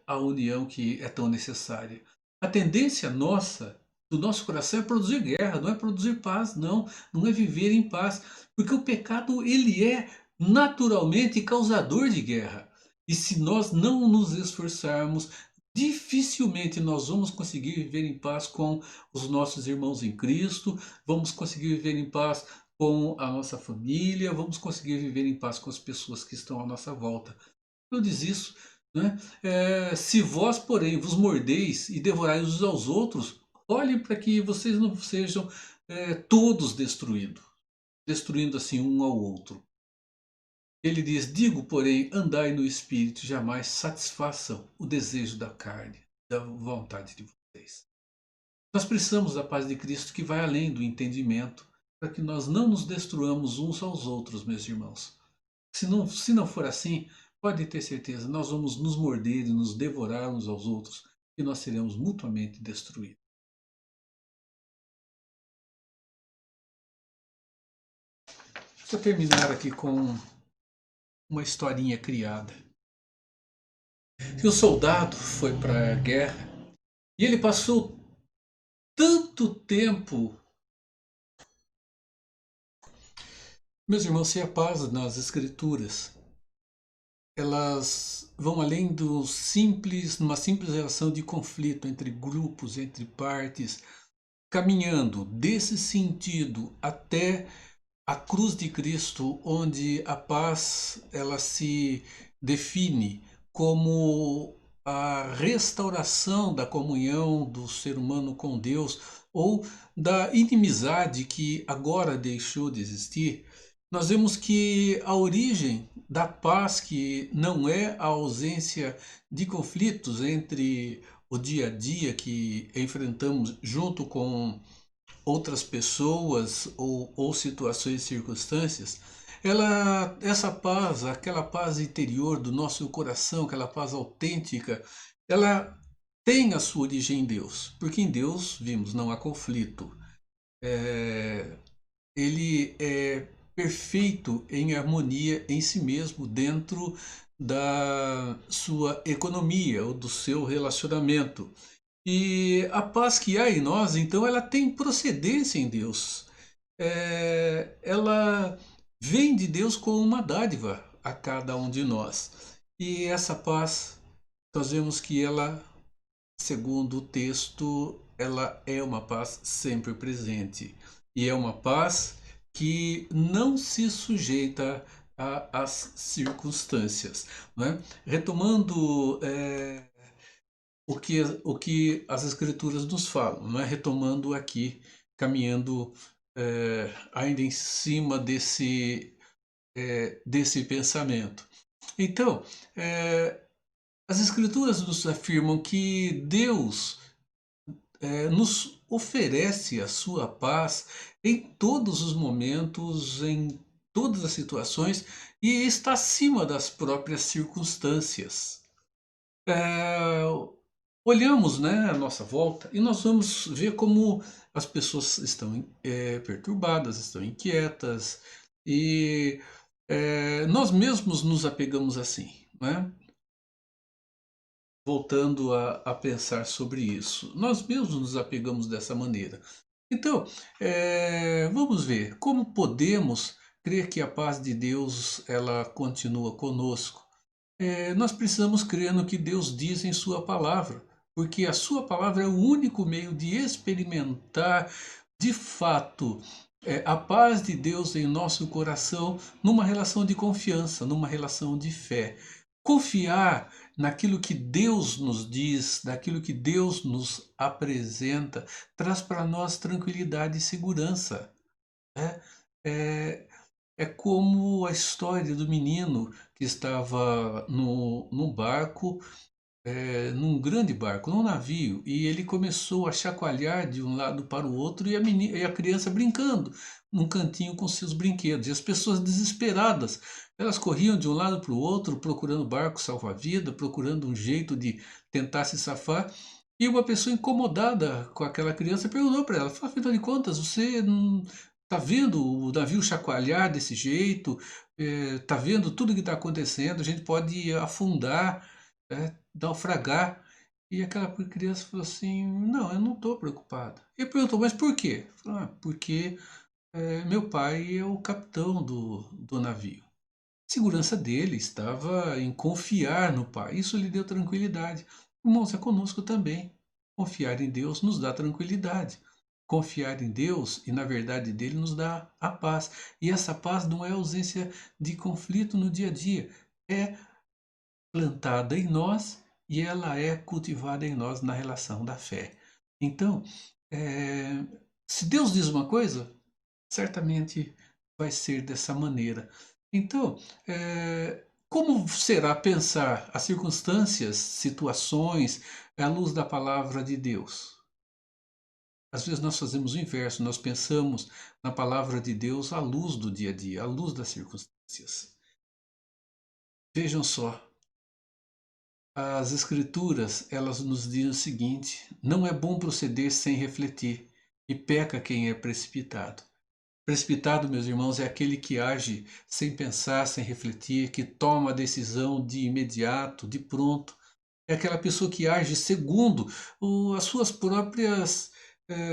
a união que é tão necessária. A tendência nossa, do nosso coração, é produzir guerra, não é produzir paz, não. Não é viver em paz, porque o pecado, ele é naturalmente causador de guerra. E se nós não nos esforçarmos, dificilmente nós vamos conseguir viver em paz com os nossos irmãos em Cristo, vamos conseguir viver em paz com a nossa família, vamos conseguir viver em paz com as pessoas que estão à nossa volta. Eu diz isso, né? Se vós, porém, vos mordeis e devorais uns aos outros, olhem para que vocês não sejam todos destruídos, destruindo assim um ao outro. Ele diz: digo, porém, andai no espírito, jamais satisfaçam o desejo da carne, da vontade de vocês. Nós precisamos da paz de Cristo que vai além do entendimento, para que nós não nos destruamos uns aos outros, meus irmãos. Se não for assim, pode ter certeza, nós vamos nos morder e nos devorar uns aos outros, e nós seremos mutuamente destruídos. Deixa eu terminar aqui com uma historinha criada. Que o soldado foi para a guerra e ele passou tanto tempo. Meus irmãos, se a paz nas escrituras, elas vão além do simples, numa simples relação de conflito entre grupos, entre partes, caminhando desse sentido até a cruz de Cristo, onde a paz ela se define como a restauração da comunhão do ser humano com Deus ou da inimizade que agora deixou de existir. Nós vemos que a origem da paz, que não é a ausência de conflitos entre o dia a dia que enfrentamos junto com outras pessoas ou situações e circunstâncias, essa paz, aquela paz interior do nosso coração, aquela paz autêntica, ela tem a sua origem em Deus, porque em Deus, vimos, não há conflito. Ele é perfeito em harmonia em si mesmo, dentro da sua economia ou do seu relacionamento. E a paz que há em nós, então, ela tem procedência em Deus. Ela vem de Deus como uma dádiva a cada um de nós. E essa paz, nós vemos que ela, segundo o texto, ela é uma paz sempre presente. E é uma paz que não se sujeita às circunstâncias. Né? Retomando o que as escrituras nos falam, não é? Retomando aqui, caminhando ainda em cima desse pensamento. Então, as escrituras nos afirmam que Deus nos oferece a sua paz em todos os momentos, em todas as situações, e está acima das próprias circunstâncias. Olhamos, né, à nossa volta e nós vamos ver como as pessoas estão perturbadas, estão inquietas e nós mesmos nos apegamos assim, né? Voltando a pensar sobre isso, nós mesmos nos apegamos dessa maneira. Então, vamos ver como podemos crer que a paz de Deus ela continua conosco. Nós precisamos crer no que Deus diz em sua palavra, porque a sua palavra é o único meio de experimentar de fato a paz de Deus em nosso coração, numa relação de confiança, numa relação de fé. Confiar naquilo que Deus nos diz, naquilo que Deus nos apresenta, traz para nós tranquilidade e segurança. Né? É como a história do menino que estava no barco num grande barco, num navio, e ele começou a chacoalhar de um lado para o outro e a criança brincando num cantinho com seus brinquedos. E as pessoas desesperadas, elas corriam de um lado para o outro procurando barco salva-vida, procurando um jeito de tentar se safar. E uma pessoa incomodada com aquela criança perguntou para ela, falou, afinal de contas, você não está vendo o navio chacoalhar desse jeito? Está vendo tudo que está acontecendo? A gente pode afundar, naufragar. E aquela criança falou assim, não, eu não estou preocupada. Ele perguntou, mas por quê? Falou, porque meu pai é o capitão do navio. A segurança dele estava em confiar no pai. Isso lhe deu tranquilidade. Irmãos, é conosco também. Confiar em Deus nos dá tranquilidade. Confiar em Deus e na verdade dele nos dá a paz. E essa paz não é ausência de conflito no dia a dia. É plantada em nós e ela é cultivada em nós na relação da fé. Então, se Deus diz uma coisa, certamente vai ser dessa maneira. Então, como será pensar as circunstâncias, situações, à luz da palavra de Deus? Às vezes nós fazemos o inverso, nós pensamos na palavra de Deus à luz do dia a dia, à luz das circunstâncias. Vejam só, as escrituras, elas nos dizem o seguinte, não é bom proceder sem refletir, e peca quem é precipitado. Precipitado, meus irmãos, é aquele que age sem pensar, sem refletir, que toma a decisão de imediato, de pronto. É aquela pessoa que age segundo as suas próprias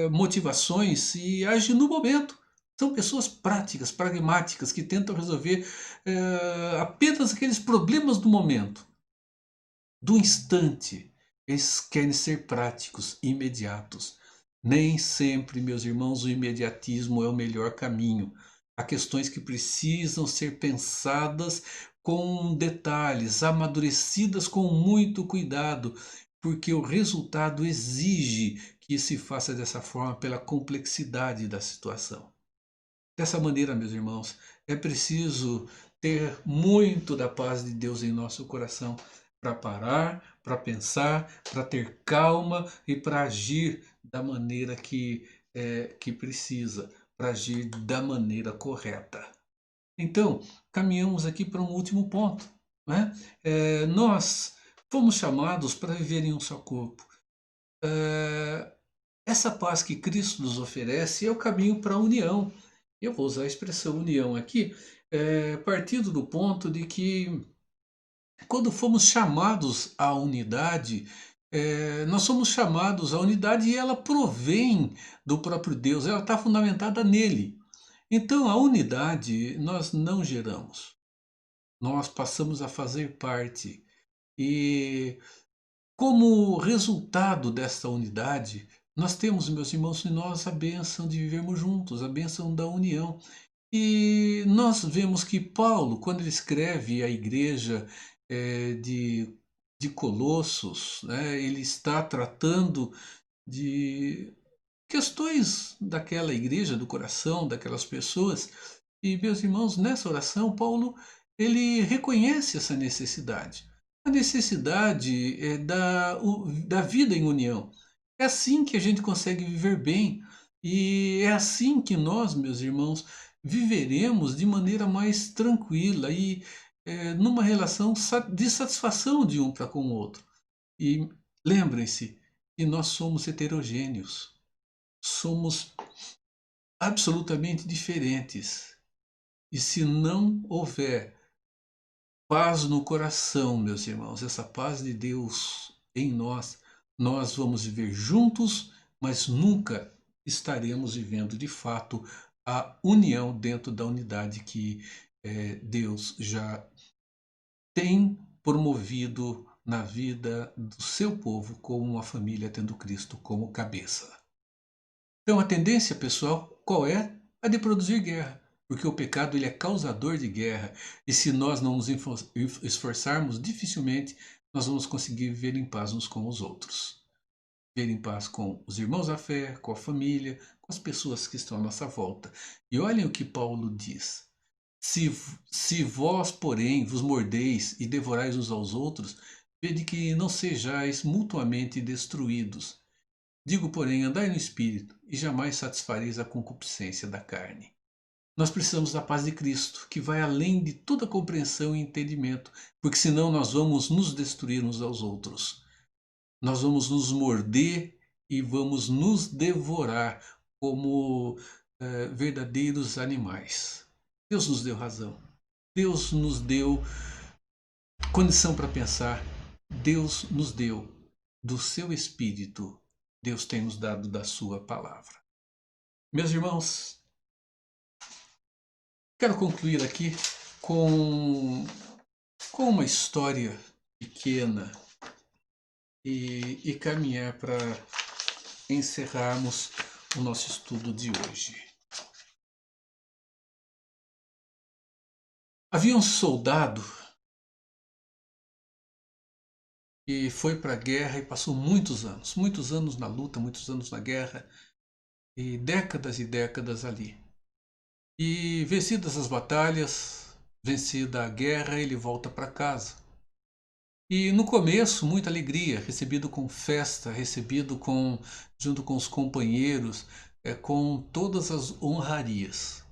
motivações e age no momento. São pessoas práticas, pragmáticas, que tentam resolver apenas aqueles problemas do momento, do instante. Eles querem ser práticos, imediatos. Nem sempre, meus irmãos, o imediatismo é o melhor caminho. Há questões que precisam ser pensadas com detalhes, amadurecidas com muito cuidado, porque o resultado exige que se faça dessa forma pela complexidade da situação. Dessa maneira, meus irmãos, é preciso ter muito da paz de Deus em nosso coração para parar, para pensar, para ter calma e para agir da maneira que precisa, para agir da maneira correta. Então, caminhamos aqui para um último ponto. Né? Nós fomos chamados para viver em um só corpo. Essa paz que Cristo nos oferece é o caminho para a união. Eu vou usar a expressão união aqui, partindo do ponto de que quando fomos chamados à unidade, nós somos chamados à unidade e ela provém do próprio Deus, ela está fundamentada nele. Então, a unidade nós não geramos, nós passamos a fazer parte. E como resultado desta unidade, nós temos, meus irmãos, em nós a bênção de vivermos juntos, a bênção da união. E nós vemos que Paulo, quando ele escreve à igreja de Colossos, né, ele está tratando de questões daquela igreja, do coração, daquelas pessoas. E, meus irmãos, nessa oração, Paulo ele reconhece essa necessidade. A necessidade da vida em união. É assim que a gente consegue viver bem. E é assim que nós, meus irmãos, viveremos de maneira mais tranquila e numa relação de satisfação de um para com o outro. E lembrem-se que nós somos heterogêneos, somos absolutamente diferentes. E se não houver paz no coração, meus irmãos, essa paz de Deus em nós, nós vamos viver juntos, mas nunca estaremos vivendo de fato a união dentro da unidade que Deus já tem promovido na vida do seu povo como uma família tendo Cristo como cabeça. Então a tendência, pessoal, qual é? A de produzir guerra, porque o pecado ele é causador de guerra e se nós não nos esforçarmos, dificilmente nós vamos conseguir viver em paz uns com os outros. Viver em paz com os irmãos da fé, com a família, com as pessoas que estão à nossa volta. E olhem o que Paulo diz. Se vós, porém, vos mordeis e devorais uns aos outros, vede que não sejais mutuamente destruídos. Digo, porém, andai no Espírito, e jamais satisfareis a concupiscência da carne. Nós precisamos da paz de Cristo, que vai além de toda compreensão e entendimento, porque senão nós vamos nos destruir uns aos outros. Nós vamos nos morder e vamos nos devorar como verdadeiros animais. Deus nos deu razão. Deus nos deu condição para pensar. Deus nos deu do seu Espírito. Deus tem nos dado da sua palavra. Meus irmãos, quero concluir aqui com uma história pequena e caminhar para encerrarmos o nosso estudo de hoje. Havia um soldado que foi para a guerra e passou muitos anos na luta, muitos anos na guerra e décadas ali. E vencidas as batalhas, vencida a guerra, ele volta para casa. E no começo, muita alegria, recebido com festa, recebido junto com os companheiros, com todas as honrarias.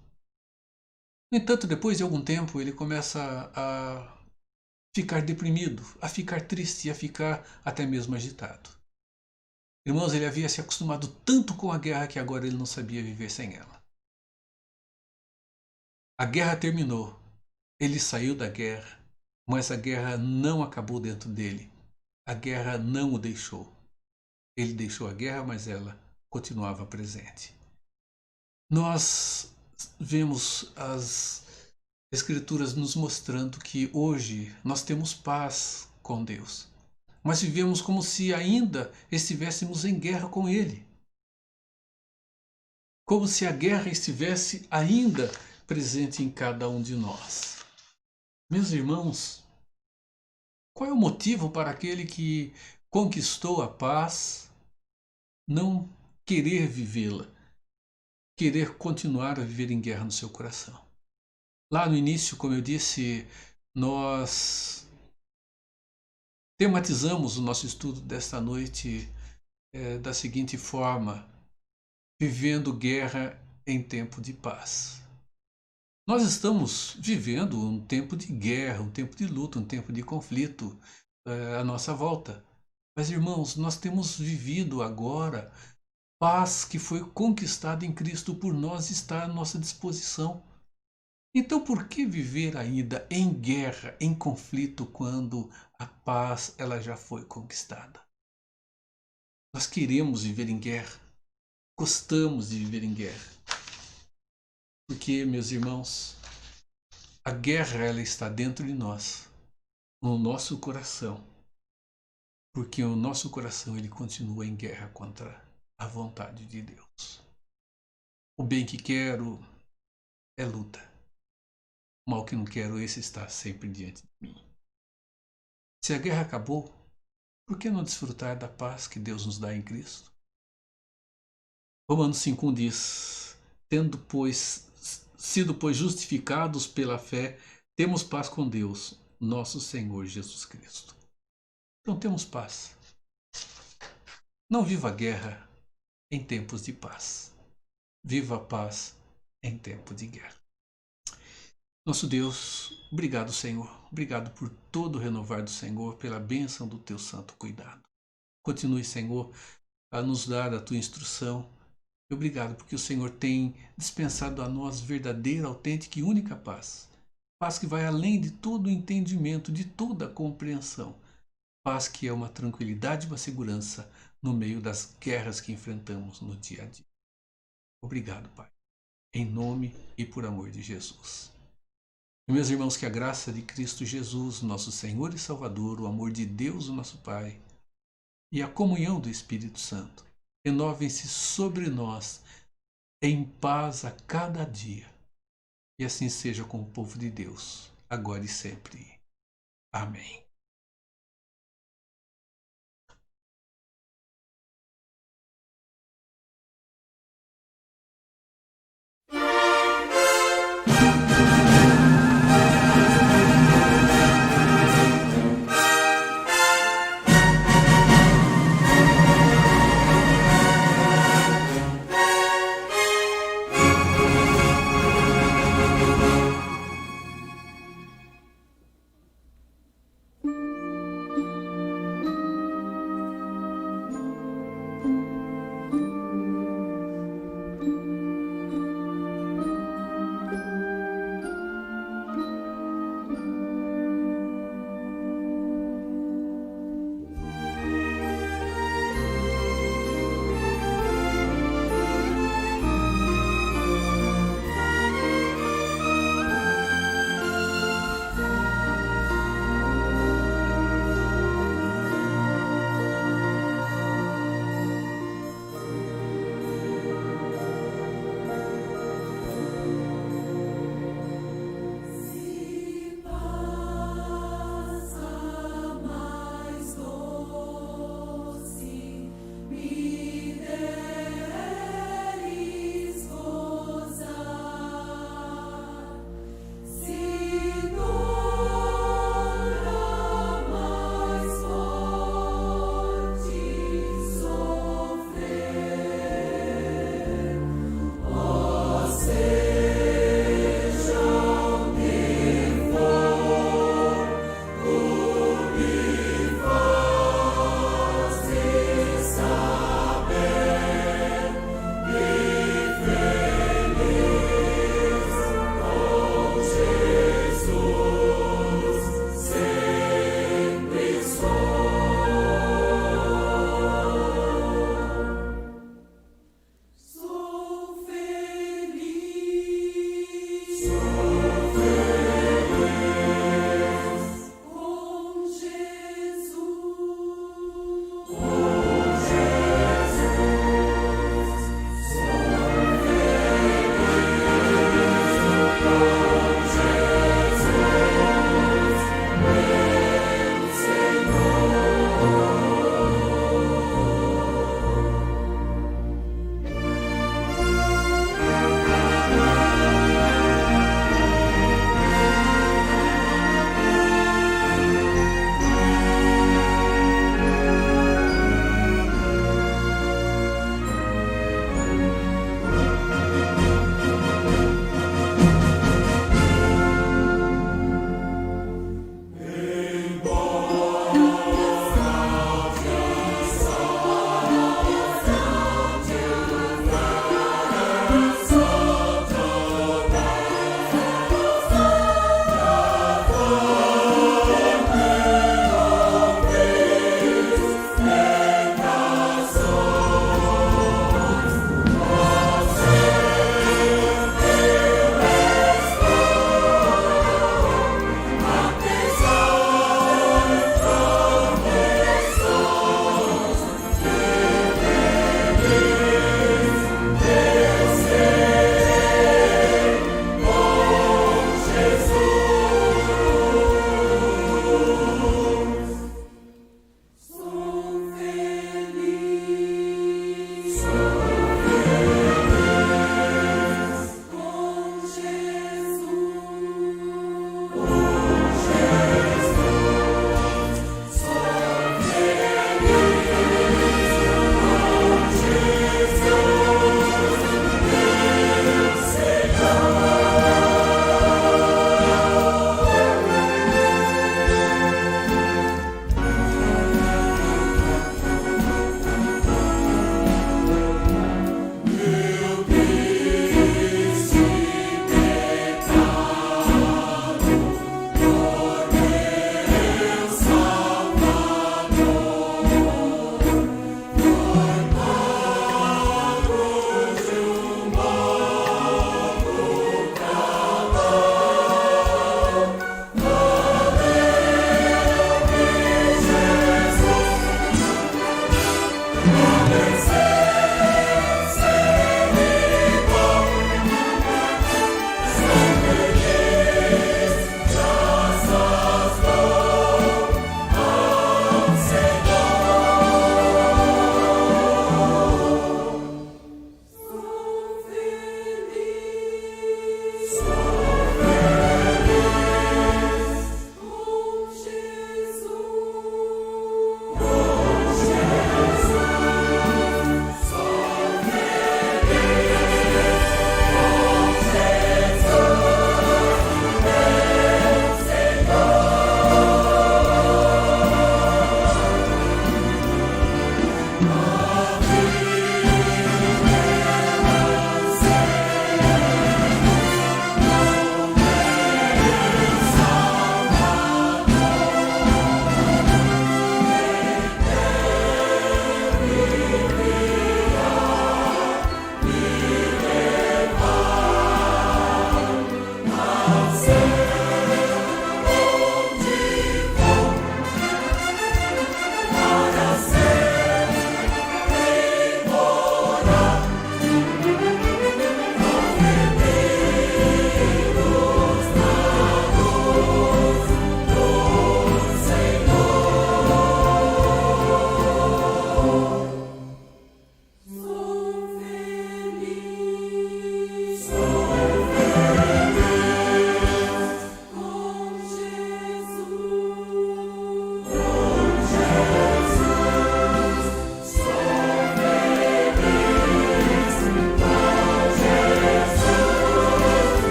No entanto, depois de algum tempo, ele começa a ficar deprimido, a ficar triste e a ficar até mesmo agitado. Irmãos, ele havia se acostumado tanto com a guerra que agora ele não sabia viver sem ela. A guerra terminou, ele saiu da guerra, mas a guerra não acabou dentro dele. A guerra não o deixou. Ele deixou a guerra, mas ela continuava presente. Nós vemos as Escrituras nos mostrando que hoje nós temos paz com Deus, mas vivemos como se ainda estivéssemos em guerra com Ele. Como se a guerra estivesse ainda presente em cada um de nós. Meus irmãos, qual é o motivo para aquele que conquistou a paz não querer vivê-la, querer continuar a viver em guerra no seu coração? Lá no início, como eu disse, nós tematizamos o nosso estudo desta noite da seguinte forma: vivendo guerra em tempo de paz. Nós estamos vivendo um tempo de guerra, um tempo de luta, um tempo de conflito à nossa volta. Mas, irmãos, nós temos vivido agora paz que foi conquistada em Cristo por nós, está à nossa disposição. Então, por que viver ainda em guerra, em conflito, quando a paz ela já foi conquistada? Nós queremos viver em guerra, gostamos de viver em guerra. Porque, meus irmãos, a guerra ela está dentro de nós, no nosso coração. Porque o nosso coração ele continua em guerra contra a vontade de Deus. O bem que quero é luta. O mal que não quero, esse está sempre diante de mim. Se a guerra acabou, por que não desfrutar da paz que Deus nos dá em Cristo? Romanos 5,1 diz: tendo, sido, justificados pela fé, temos paz com Deus, nosso Senhor Jesus Cristo. Então temos paz. Não viva a guerra em tempos de paz. Viva a paz em tempo de guerra. Nosso Deus, obrigado, Senhor. Obrigado por todo o renovar do Senhor, pela bênção do teu santo cuidado. Continue, Senhor, a nos dar a tua instrução. Obrigado porque o Senhor tem dispensado a nós verdadeira, autêntica e única paz. Paz que vai além de todo o entendimento, de toda a compreensão. Paz que é uma tranquilidade e uma segurança no meio das guerras que enfrentamos no dia a dia. Obrigado, Pai. Em nome e por amor de Jesus. E meus irmãos, que a graça de Cristo Jesus, nosso Senhor e Salvador, o amor de Deus, o nosso Pai, e a comunhão do Espírito Santo renovem-se sobre nós em paz a cada dia. E assim seja com o povo de Deus, agora e sempre. Amém.